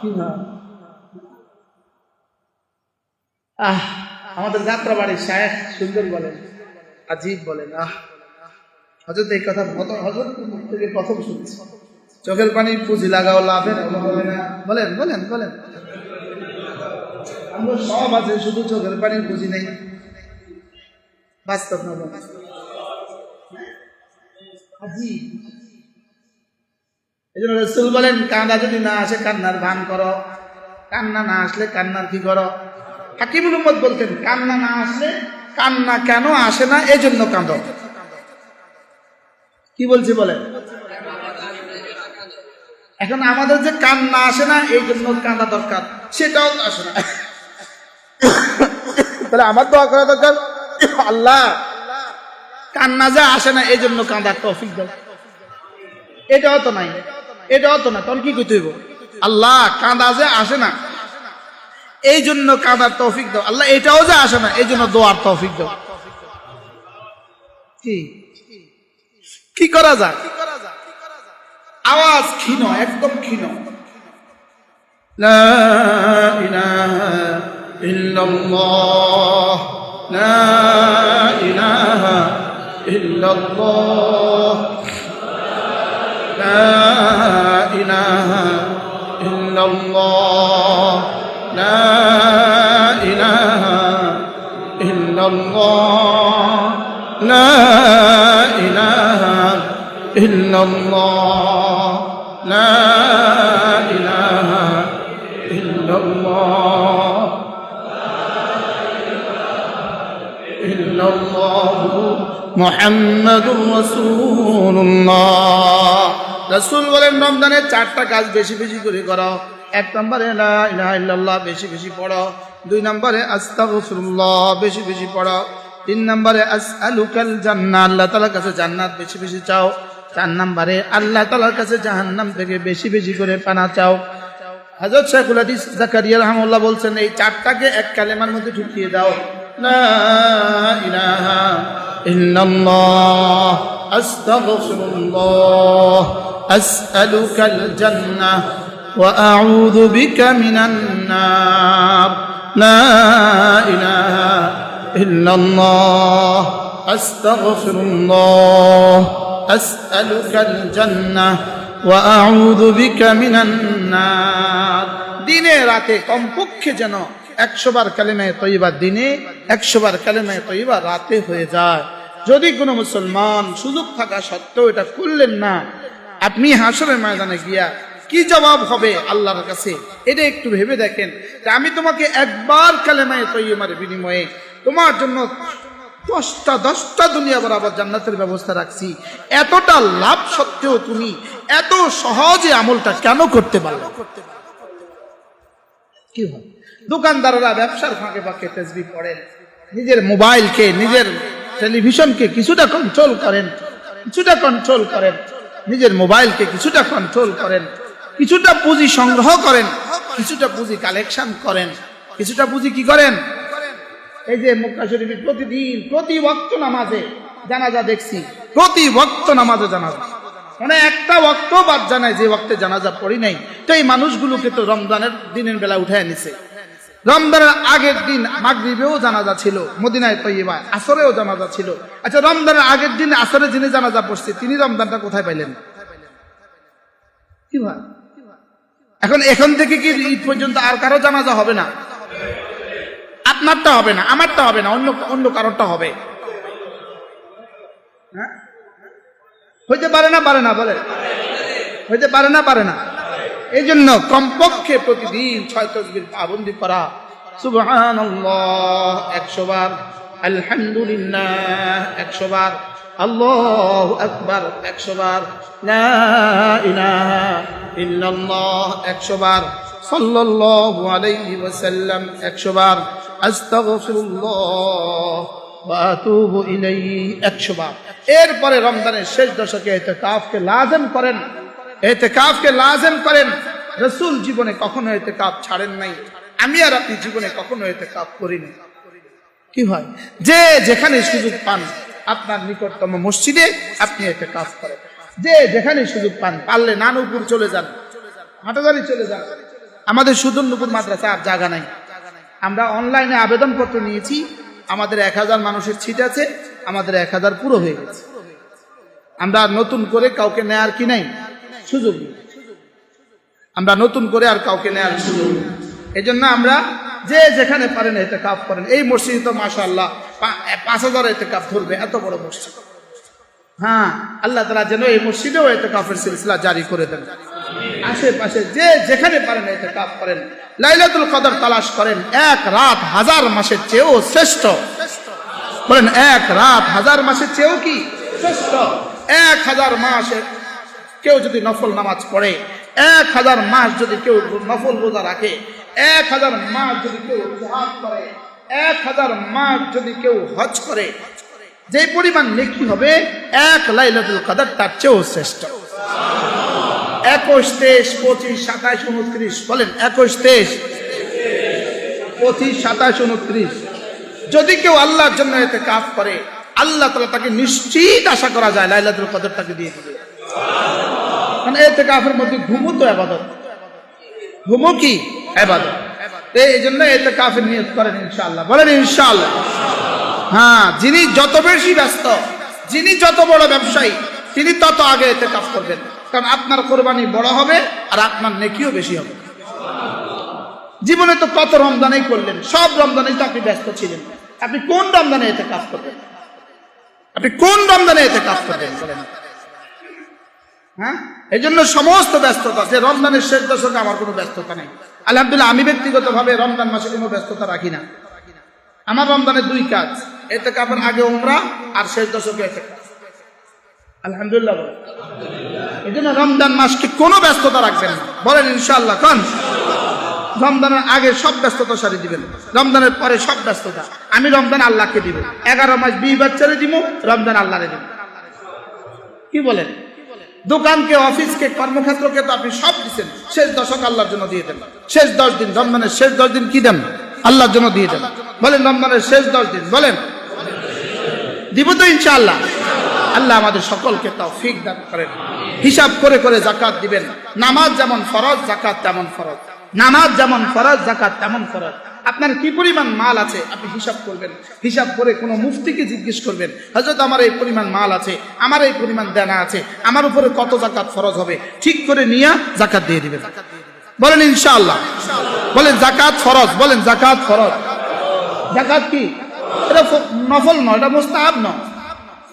কি না? আমাদের যাত্রা বাড়ির শায়েখ সুন্দর বলেন, আজিব বলেন, হযরত এই কথা হযরত থেকে প্রথম শুনছি। চোখের পানির পুঁজি লাগাও, লাভের অভাব হবে না। বলেন বলেন বলেন। আমরা সব আছে, শুধু চোখের পানির পুঁজি নেই। বাস্তব না আজিব। এই জন্য রাসূল বলেন, কান্না যদি না আসে কান্নার ভান করো, কান্না না আসলে কান্নার কি করো? হাকিমুল উম্মত বলতেন, কান্না না আসলে, কান্না কেন আসে না এই জন্য কাঁদো। কি বলছি বলেন? এখন আমাদের যে কান্না আসে না এই জন্য কাঁদা দরকার, সেটাও আসে না। তাহলে আমার দোয়া করা দরকার, আল্লাহ কান্না যা আসে না এই জন্য কাঁদার তৌফিক দাও। এটাও তো নাই, এটাও তো না। তখন কি করতে হইব? আল্লাহ কাঁদা যে আসে না এই জন্য কাঁদার তৌফিক দাও। আল্লাহ এটাও যে আসে না এই জন্য দোয়ার তৌফিক দাও। কি করা যায়? আওয়াজ ক্ষীণ, একদম ক্ষীণ। লা ইলাহা ইল্লাল্লাহ, লা ইলাহা ইল্লাল্লাহ, লা ইলাহা ইল্লাল্লাহ, লা ইলাহা ইল্লাল্লাহ, লা ইলাহা ইল্লাল্লাহ, লা ইলাহা ইল্লাল্লাহ, ইল্লাল্লাহু মুহাম্মাদুর রাসূলুল্লাহ। রাসূল বলেন, রমজানের 4টা কাজ বেশি বেশি করে করো। 1 নম্বরে লা ইলাহা ইল্লাল্লাহ বেশি বেশি পড়ো। 2 নম্বরে আস্তাগফিরুল্লাহ বেশি বেশি পড়ো। 3 নম্বরে আসআলুকাল জান্নাহ, আল্লাহ তাআলার কাছে জান্নাত বেশি বেশি চাও। 4 নম্বরে আল্লাহ তাআলার কাছে জাহান্নাম থেকে বেশি বেশি করে পানা চাও। হযরত শাইখুল হাদিস জাকারিয়া রাহমাহুল্লাহ বলছেন, এই 4টাকে এক কালেমার মধ্যে ঢুকিয়ে দাও, লা ইলাহা ইল্লাল্লাহ, আস্তাগফিরুল্লাহ, আসআলুকাল জান্নাহ ওয়া আউযু বিকা মিনান নার, লা ইলাহা ইল্লাল্লাহ, আস্তাগফিরুল্লাহ, আসআলুকাল জান্নাহ ওয়া আউযু বিকা মিনান নার। দিনে রাতে কমপক্ষে যেন 100 বার কালেমায়ে তয়্যিবা দিনে, 100 বার কালেমায়ে তয়্যিবা রাতে হয়ে যায়। যদি কোনো মুসলমান সুযোগ থাকা সত্ত্বেও এটা করলেন না, আপনি হাসরের ময়দানে গিয়া কি জবাব হবে আল্লাহর কাছে, এটা একটু ভেবে দেখেন। যে আমি তোমাকে একবার কালেমায়ে তয়্যিবার বিনিময়ে তোমার জন্য 10টা দুনিয়া বরাবর জান্নাতের ব্যবস্থা রাখছি, এতটা লাভ সত্ত্বেও তুমি এত সহজে আমলটা কেন করতে পারলে? কি হয়? দোকানদাররা ব্যবসার ফাঁকে ফাঁকে তাসবিহ পড়েন, নিজের মোবাইলকে, নিজের টেলিভিশনকে কিছুটা কন্ট্রোল করেন, নিজের মোবাইলকে কিছুটা কন্ট্রোল করেন, কিছুটা পুঁজি সংগ্রহ করেন, কিছুটা পুঁজি কালেকশন করেন, কিছুটা পুঁজি কি করেন? এই যে মক্কা শরীফে প্রতিদিন প্রতি ওয়াক্ত নামাজে জানাজা দেখছি, প্রতি ওয়াক্ত নামাজে জানাজা, মানে একটা ওয়াক্ত বাদ জানায় যে ওয়াক্তে জানাজা পড়ি নাই। তো এই মানুষগুলোকে তো রমজানের দিনের বেলা উঠায় নিছে। রমজানের আগের দিন মাগরিবেও জানাজা ছিল মদিনায় তৈয়বায়, আসরেও জানাজা ছিল। আচ্ছা, রমজানের আগের দিন আসরে যিনি জানাজা পড়ছে তিনি রমজানটা কোথায় পাইলেন? কি ভাই, এখন থেকে কি ঈদ পর্যন্ত আর কারো জানাজা হবে না? আপনারটা হবে না, আমারটা হবে না, অন্য কারোরটা হবে। হ্যাঁ, হইতে পারে না? বলে হইতে পারে না। এই জন্য কমপক্ষে প্রতিদিন 6 তাকবীর পাবন্দি করা, সুবহানাল্লাহ 100 বার, আলহামদুলিল্লাহ 100 বার, আল্লাহু আকবার 100 বার, লা ইলাহা ইল্লাল্লাহ 100 বার, সাল্লাল্লাহু আলাইহি ওয়াসাল্লাম 100 বার, আস্তাগফিরুল্লাহ ওয়া আতুবু ইলাইহি 100 বার। এরপরে রমজানের শেষ দশকে ইতিকাফকে লাযিম করেন। রাসূল জীবনে কখনো ইতিকাফ ছাড়েন নাই, আমি আর আপনি জীবনে কখনো ইতিকাফ করিনি। কি হয়, যে যেখানে সুযোগ পান আপনার নিকটতম মসজিদে আপনি ইতিকাফ করেন, যে যেখানে সুযোগ পান, পারলে নানুপুর চলে যান, হাটাজারি চলে যান। আমাদের সুদনপুর মাদ্রাসা আর জায়গা নাই, আমরা অনলাইনে আবেদনপত্র নিয়েছি, আমাদের 1000 মানুষের সিট আছে, আমাদের 1000 পুরো হয়ে গেছে। আমরা নতুন করে কাউকে নেয়ার কি নাই সুযোগ নেই, আমরা নতুন করে আর কাউকে নেয়ার সুযোগ নেই। এই জন্য আমরা যে যেখানে পারেন ইতিকাফ করেন। এই মসজিদ তো মাশাআল্লাহ 5000 ইতিকাফ ধরবে, এত বড় মসজিদ। হ্যাঁ, আল্লাহ তাআলা যেন এই মসজিদেও ইতিকাফের সিলসিলা জারি করে দেন। আশেপাশে যে যেখানে পারেন ইতিকাফ করেন, লাইলাতুল কদর তালাশ করেন। 1 রাত 1000 মাসের চেয়েও শ্রেষ্ঠ। বলেন, 1 রাত 1000 মাসের চেয়েও কি শ্রেষ্ঠ? 1000 মাসে কেউ যদি নফল নামাজ পড়ে, 1000 মাস যদি কেউ নফল রোজা রাখে, 1000 মাস যদি কেউ জিহাদ করে, 1000 মাস যদি কেউ হজ করে, যে পরিমাণ নেকি হবে 1 লাইলাতুল কদর তার চেয়েও শ্রেষ্ঠ। 21, 23, 25, 27, 29 বলেন, 21, 23, 25, 27, 29 যদি কেউ আল্লাহর জন্য ইতিকাফ করে, আল্লাহ তাআলা তাকে নিশ্চিত আশা করা যায় লাইলাতুল কদর তাকে দিয়ে দিবে। মানে ইতিকাফের মধ্যে ঘুমও তো ইবাদত, ঘুমও কি ইবাদত। এই জন্য ইতিকাফের নিয়ত করেন ইনশাআল্লাহ। বলেন ইনশাআল্লাহ। হ্যাঁ, যিনি যত বেশি ব্যস্ত, যিনি যত বড় ব্যবসায়ী, তিনি তত আগে ইতিকাফ করবেন, কারণ আপনার কোরবানি বড় হবে আর আপনার নেকিও বেশি হবে। জীবনে তো কত রমজানেই করলেন, সব রমজানেই তো আপনি ব্যস্ত ছিলেন। আপনি কোন রমজানে ইতিকাফ করবেন? বলেন। হ্যাঁ, এই জন্য সমস্ত ব্যস্ততা, যে রমজানের শেষ দশকে আমার কোনো ব্যস্ততা নেই। আলহামদুলিল্লাহ, আমি ব্যক্তিগতভাবে রমজান মাসে কোনো ব্যস্ততা রাখি না। আমার রমজানের 2 কাজ, ইতিকাফের আগে উমরা আর শেষ দশকে ইতিকাফ। আলহামদুলিল্লাহ। এই জন্য রমজান মাসকে কোনো ব্যস্ততা রাখবেন না। বলেন ইনশাআল্লাহ। কোন রমজানের আগে সব ব্যস্ততা সারি দিবেন, রমজানের পরে সব ব্যস্ততা আমি রমজান আল্লাহকে দিব। 11 মাস বিয়ে বাচ্চারে দিব, রমজান আল্লাহরে দিব। কি বলেন? দোকানকে, অফিসকে, কর্মক্ষেত্রকে তো আপনি সব দিচ্ছেন, শেষ দশক আল্লাহর জন্য দিয়ে দেন। শেষ 10 দিন, রমজানের শেষ 10 দিন কি দেন? আল্লাহর জন্য দিয়ে দেন। বলেন, রমজানের শেষ 10 দিন বলেন দিব তো ইনশাআল্লাহ। আল্লাহ আমাদের সকলকে তৌফিক দান করেন। হিসাব করে করে যাকাত দিবেন। নামাজ যেমন ফরজ, যাকাত তেমন ফরজ। নামাজ যেমন ফরজ, যাকাত তেমন ফরজ। আপনার কি পরিমাণ মাল আছে আপনি হিসাব করবেন। হিসাব করে কোনো মুফতিকে জিজ্ঞেস করবেন, হযরত আমার এই পরিমাণ মাল আছে, আমার এই পরিমাণ দেনা আছে, আমার উপরে কত যাকাত ফরজ হবে, ঠিক করে নিয়ে যাকাত দিয়ে দিবেন। বলেন ইনশাআল্লাহ। বলেন যাকাত ফরজ। বলেন যাকাত ফরজ। যাকাত কি? এটা নফল নয়, এটা মুস্তাহাব নয়,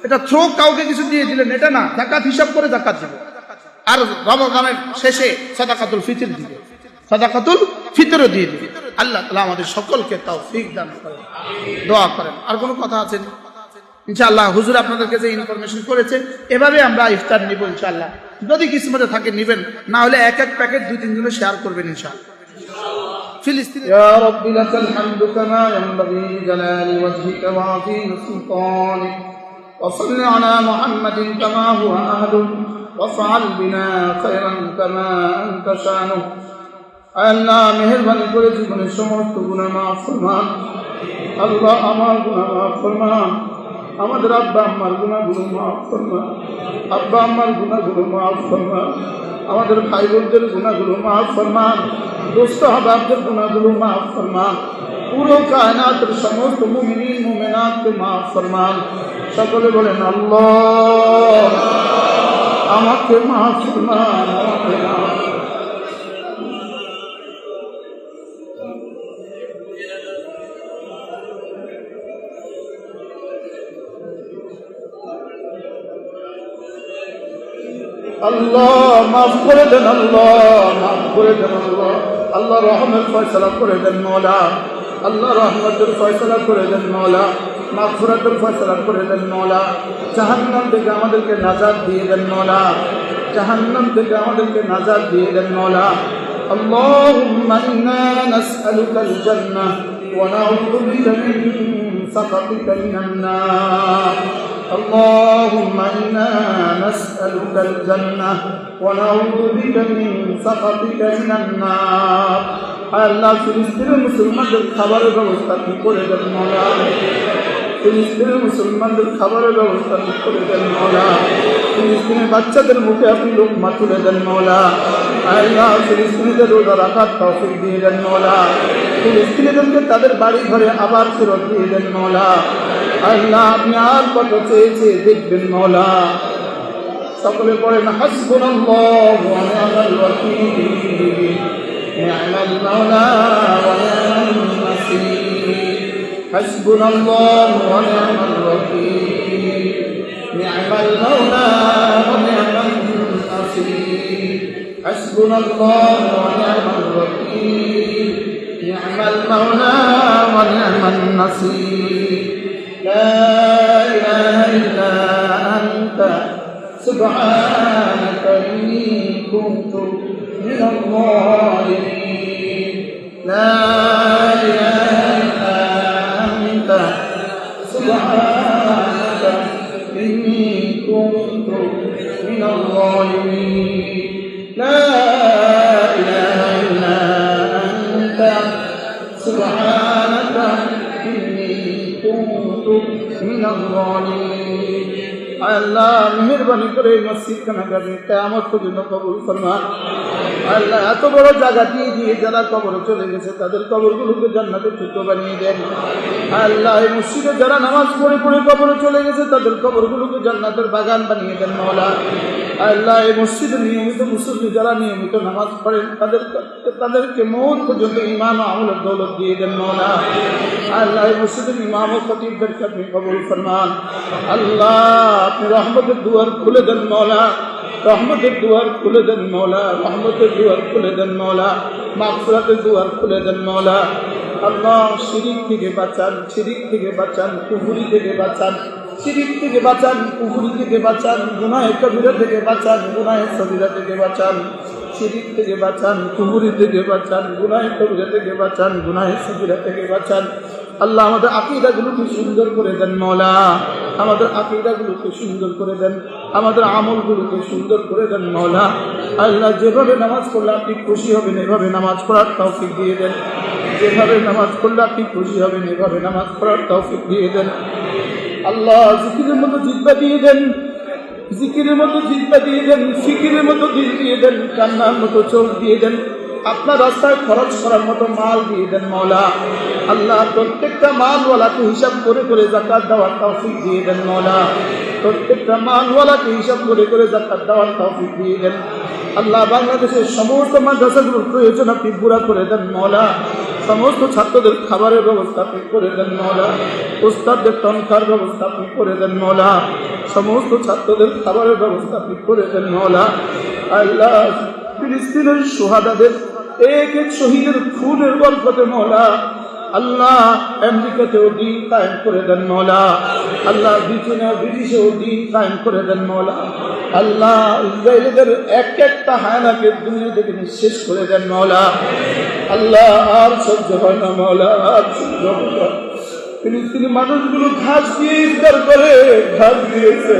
এটা থ্রো কাউকে কিছু দিয়ে দিলেন এটা না। যাকাত হিসাব করে যাকাত দিব। আর রমজানের শেষে সাদাকাতুল ফিতর দিবে, সাদাকাতুল ফিতরও দিয়ে দিবে। আল্লাহ তাআলা আমাদের সকলকে তৌফিক দান করেন। দোয়া করেন। আর কোনো কথা আছে ইনশাআল্লাহ? হুজুর আপনাদেরকে যে ইনফরমেশন করেছে এভাবে আমরা ইফতার নিব ইনশাআল্লাহ। যদি কিসমতে থাকে নিবেন, না হলে এক এক প্যাকেট 2-3 জনে শেয়ার করবেন ইনশাআল্লাহ। ফিলিস্তিন ইয়া রাব্বি লাকাল হামদু কামা ইয়ানবাগি লিজালালি ওয়াজহিকা ওয়া আযীমি সুলতানিক ওয়া সাল্লি আলা মুহাম্মাদিন কামা হুয়া আহলু ওয়া ফাআল বিনা খায়রান কামা আনতা শানু। আল্লাহ মেহেরবানি করে জীবনের সমস্ত গুনাহ মাফ ফরমান। আল্লাহ আমার গুনাহ মাফ ফরমান, আমাদের আব্বা আম্মার গুনাহগুলো মাফ ফরমান, আব্বা আম্মার গুনাহগুলো মাফ ফরমান, আমাদের ভাই বোনদের গুনাহগুলো মাফ ফরমান, দোস্ত আহবাবদের গুনাহগুলো মাফ ফরমান, পুরো কায়নাতের সমস্ত মুমিনিন মুমিনাতকে মাফ ফরমান। সকলে বলেন আল্লাহ আমাকে মাফ ফরমান, আমাকে মাফ। আল্লাহ মাফ করে দেন, আল্লাহ মাফ করে দেন, আল্লাহ আল্লাহ রহমের ফয়সালা করে দেন মওলা, আল্লাহ রহমতের ফয়সালা করে দেন মওলা, মাগফিরাতের ফয়সালা করে দেন মওলা, জাহান্নাম থেকে আমাদেরকে নাজাত দিয়ে দেন মওলা, জাহান্নাম থেকে আমাদেরকে নাজাত দিয়ে দেন মওলা। আল্লাহুম্মা ইন্না নাসআলুকাল জান্নাহ ওয়া নাউযু বিকা মিন সাখাতিকা মিনান নার। اللهم إنا نسألك الجنة ونعوذ بك من سخطك من النار। আল্লাহ ফিলিস্তিনের মুসলমানদের খাবারের ব্যবস্থা ঠিক করে দেন মওলা, ফিলিস্তিনের মুসলমানদের খাবারের ব্যবস্থা ঠিক করে দেন মওলা, ফিলিস্তিনের বাচ্চাদের মুখে আপনি লোকমা তুলে দেন মওলা। আল্লাহ ফিলিস্তিনিদের রোজা রাখার তৌফিক দিয়ে দেন মওলা, ফিলিস্তিনিদেরকে তাদের বাড়ি ঘরে আবার ফেরত দিয়ে দেন মওলা। আল্লাহ আপনি আর কত চেয়েছে দেখবেন মওলা। সকলে পড়েন হাসবুনাল্লাহু ওয়া নি'মাল ওয়াকিল, নি'মাল মাওলা ওয়া নি'মান নাসীর। হাসবুনাল্লাহু ওয়া নি'মাল ওয়াকিল, নি'মাল মাওলা ওয়া নি'মান নাসীর। হাসবুনাল্লাহু ওয়া নি'মাল ওয়াকিল, নি'মাল মাওলা ওয়া নি'মান নাসীর। لا إله إلا أنت سبحانك إني كنت من الظالمين. لا إله إلا أنت سبحانك إني كنت من الظالمين. لا إله إلا أنت سبحانك إني كنت من الظالمين. আল্লাহ মেহেরবানি করে এই মসজিদ খানাকে কিয়ামত পর্যন্ত কবুল ফরমান। আল্লাহ এত বড় জায়গা দিয়ে যারা কবরে চলে গেছে তাদের কবরগুলোকে জান্নাতের টুকরো বানিয়ে দেন। আল্লাহ এই মসজিদে যারা নামাজ পড়ে কবরে চলে গেছে তাদের কবরগুলোকে জান্নাতের বাগান বানিয়ে দেন মওলা। আল্লাহ এই মসজিদে নিয়মিত মুসল্লি যারা নিয়মিত নামাজ পড়েন তাদেরকে মওত পর্যন্ত ঈমান ও আমলের দৌলত দিয়ে দেন মওলা। আল্লাহ এই মসজিদের ইমাম ও খতিবদেরকে আপনি কবুল ফরমান। আল্লাহ আপনি রহমতের দুয়ার খুলে দেন মওলা, রহমতের দুয়ার খুলে দেন মওলা, রহমতের দুয়ার খুলে দেন মওলা, মাগফিরাতের দুয়ার খুলে দেন মওলা। আল্লাহ শিরিক থেকে বাঁচান, শিরিক থেকে বাঁচান, কুফরি থেকে বাঁচান, শিরিক থেকে বাঁচান, কুফরি থেকে বাঁচান, গুনাহে কবিরা থেকে বাঁচান, গুনাহে সগীরা থেকে বাঁচান, শিরিক থেকে বাঁচান, কুফরি থেকে বাঁচান, গুনাহে কবিরা থেকে বাঁচান, গুনাহে সগীরা থেকে বাঁচান। আল্লাহ আমাদের আকীদাগুলোকে সুন্দর করে দেন মওলা, আমাদের আকীদাগুলোকে সুন্দর করে দেন, আমাদের আমলগুলোকে সুন্দর করে দেন মওলা। আল্লাহ যেভাবে নামাজ পড়লে আপনি খুশি হবেন এভাবে নামাজ পড়ার তৌফিক দিয়ে দেন, যেভাবে নামাজ পড়লে আপনি খুশি হবেন এভাবে নামাজ পড়ার তৌফিক দিয়ে দেন। আল্লাহ জিকিরের মতো জিহ্বা দিয়ে দেন, জিকিরের মতো জিহ্বা দিয়ে দেন, ফিকিরের মতো দিল দিয়ে দেন, কান্নার মতো চোখ দিয়ে দেন, আপনার রাস্তায় খরচ করার মতো মাল দিয়ে দেন মওলা। আল্লাহ প্রত্যেকটা মালওয়ালাকে হিসাব করে করে যাকাত দেওয়ার তৌফিক দিয়ে দেন মওলা, প্রত্যেকটা মালওয়ালাকে হিসাব করে করে যাকাত দেওয়ার তৌফিক দিয়ে দেন। আল্লাহ বাংলাদেশের সমস্ত মাদ্রাসাগুলোর প্রয়োজন আপনি পুরা করে দেন মওলা, সমস্ত ছাত্রদের খাবারের ব্যবস্থা আপনি করে দেন মওলা, উস্তাদদের তনখার ব্যবস্থা আপনি করে দেন মওলা, সমস্ত ছাত্রদের খাবারের ব্যবস্থা আপনি করে দেন মওলা। আল্লাহ ফিলিস্তিনের শুহাদাদের এক এক শহীদের খুনের বরকতে মওলা আল্লাহ আমেরিকাতেও দিন কায়েম করে দেন মওলা, আল্লাহ ব্রিটেনেও ব্রিটিশেও দিন কায়েম করে দেন মওলা। আল্লাহ ইসরায়েলদের একটা হায়নাকে দুনিয়া থেকে নিঃশেষ করে দেন মাওলা। আল্লাহ আর সহ্য হয় না মাওলা, আর সহ্য হয় না। ফিলিস্তিনি মানুষগুলো ঘাস দিয়ে ইফতার করে, ঘাস দিয়েছে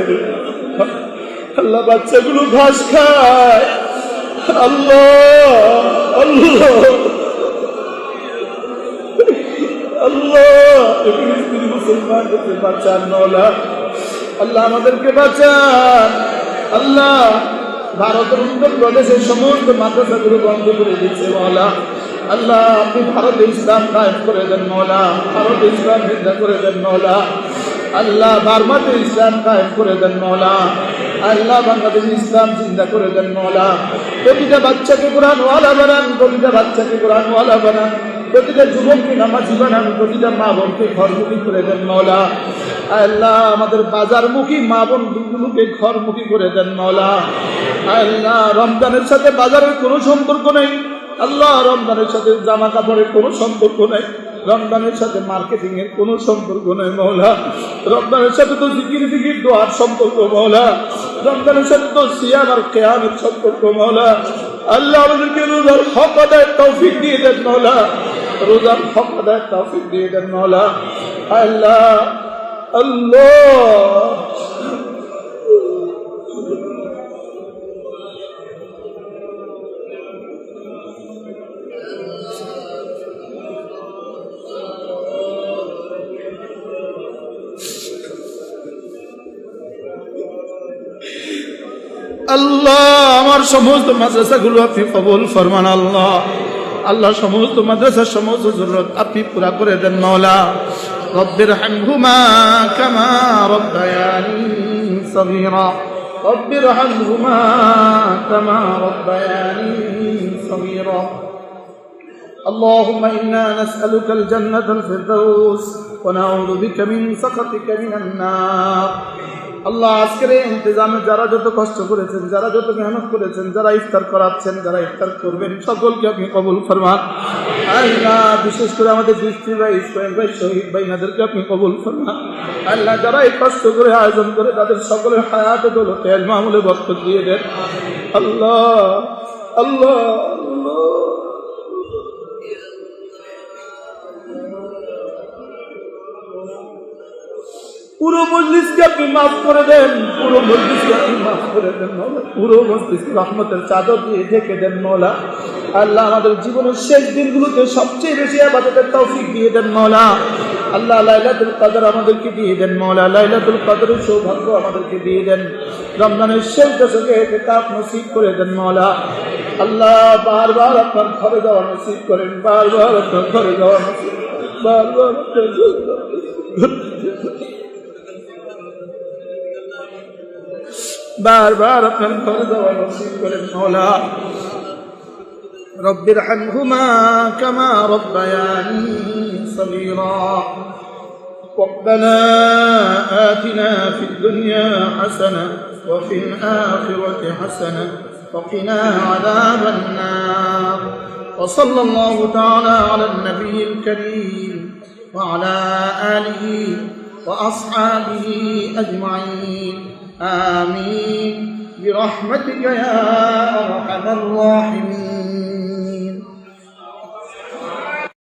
আল্লাহ, বাচ্চাগুলো ঘাস খায়। আল্লাহ আল্লাহ আল্লাহ, ফিলিস্তিনি মুসলমানদেরকে বাঁচান মাওলা। আল্লাহ আমাদেরকে বাঁচান। আল্লাহ ভারতের উত্তর প্রদেশের সমস্ত মাদ্রাসাগুলো বন্ধ করে দিচ্ছে মাওলা। আল্লাহ আপনি ভারতে ইসলাম কায়েম করে দেন মাওলা, ভারতে ইসলাম জিন্দা করে দেন মাওলা। আল্লাহ বার্মাতে ইসলাম কায়েম করে দেন মাওলা। আল্লাহ বাংলাদেশে ইসলাম জিন্দা করে দেন মাওলা। প্রতিটা বাচ্চাকে কোরআনওয়ালা বানান, প্রতিটা বাচ্চাকে কোরআনওয়ালা বানান, প্রতিটা যুবককে নামাজি বানান, প্রতিটা মা বোনকে ঘরমুখী করে দেন মাওলা। আল্লাহ আমাদের বাজারমুখী মা বোনগুলোকে ঘরমুখী করে দেন মাওলা। আল্লাহ রমজানের সাথে বাজারের কোনো সম্পর্ক নেই আল্লাহ, রমজানের সাথে জামা কাপড়ের কোনো সম্পর্ক নেই, রমজানের সাথে মার্কেটিং এর কোনো সম্পর্ক নেই মাওলা। রমজানের সাথে তো জিকির জিকির দোয়ার সম্পর্ক মাওলা, রমজানের সাথে তো সিয়াম আর কিয়ামের সম্পর্ক মাওলা। আল্লাহ আমাদেরকে রোজার হক আদায়ের তৌফিক দিয়ে দেন মাওলা, রোজার হক আদায়ের তৌফিক দিয়ে দেন মাওলা। আল্লাহ আল্লাহ আল্লাহ আমার সমস্ত মাদ্রাসাগুলো আপনি কবুল ফরমান আল্লাহ। আল্লাহ সমস্ত মাদ্রাসার সমস্ত জরুরত আপনি পুরা করে দেন মাওলা। রব্বির হামহুমা কামা রব্বায়ানি সগীরা, রব্বির হামহুমা কামা রব্বায়ানি সগীরা। اللهم إنا نسألك الجنة الفردوس ونعوذ بك من سخطك من النار। আল্লাহ আজকের এই ইন্তজামে যারা যত কষ্ট করেছেন, যারা যত মেহনত করেছেন, যারা ইফতার করাচ্ছেন, যারা ইফতার করবেন, সকলকে আপনি কবুল ফরমান আল্লাহ। বিশেষ করে আমাদের দৃষ্টি ভাই, ইসমাইল ভাই, শহীদ ভাই, এনাদেরকে আপনি কবুল ফরমান আল্লাহ। যারা এই কষ্ট করে আয়োজন করে তাদের সকলের হায়াতে দৌলতে ইলম আমলে বরকত দিয়ে দেন আল্লাহ। আল্লাহ আল্লাহ পুরো মজলিসকে আপনি মাফ করে দেন, পুরো মজলিসকে আপনি মাফ করে দেন মাওলা, পুরো মজলিসকে রহমতের চাদর দিয়ে ঢেকে দেন মাওলা। আল্লাহ আমাদের জীবনের শেষ দিনগুলোতে সবচেয়ে বেশি ইবাদতের তৌফিক দিয়ে দেন মাওলা। আল্লাহ লাইলাতুল কদর আমাদেরকে দিয়ে দেন মাওলা, লাইলাতুল কদরের সৌভাগ্য আমাদেরকে দিয়ে দেন। রমজানের শেষ দশকে ইতিকাফ নসিব করে দেন মাওলা। আল্লাহ বারবার আপনার ঘরে যাওয়া নসিব করেন, বারবার আপনার ঘরে যাওয়া নসিব, বারবার বারবার আপনার ঘরে যাওয়া নসিব করেন মাওলা। রব্বির হামহুমা কামা রব্বায়ানি সগীরা। ربنا آتنا في الدنيا حسنة وفي الآخرة حسنة وقنا عذاب النار. وصلى الله تعالى على النبي الكريم وعلى آله وأصحابه أجمعين. آمين برحمتك يا أرحم الراحمين.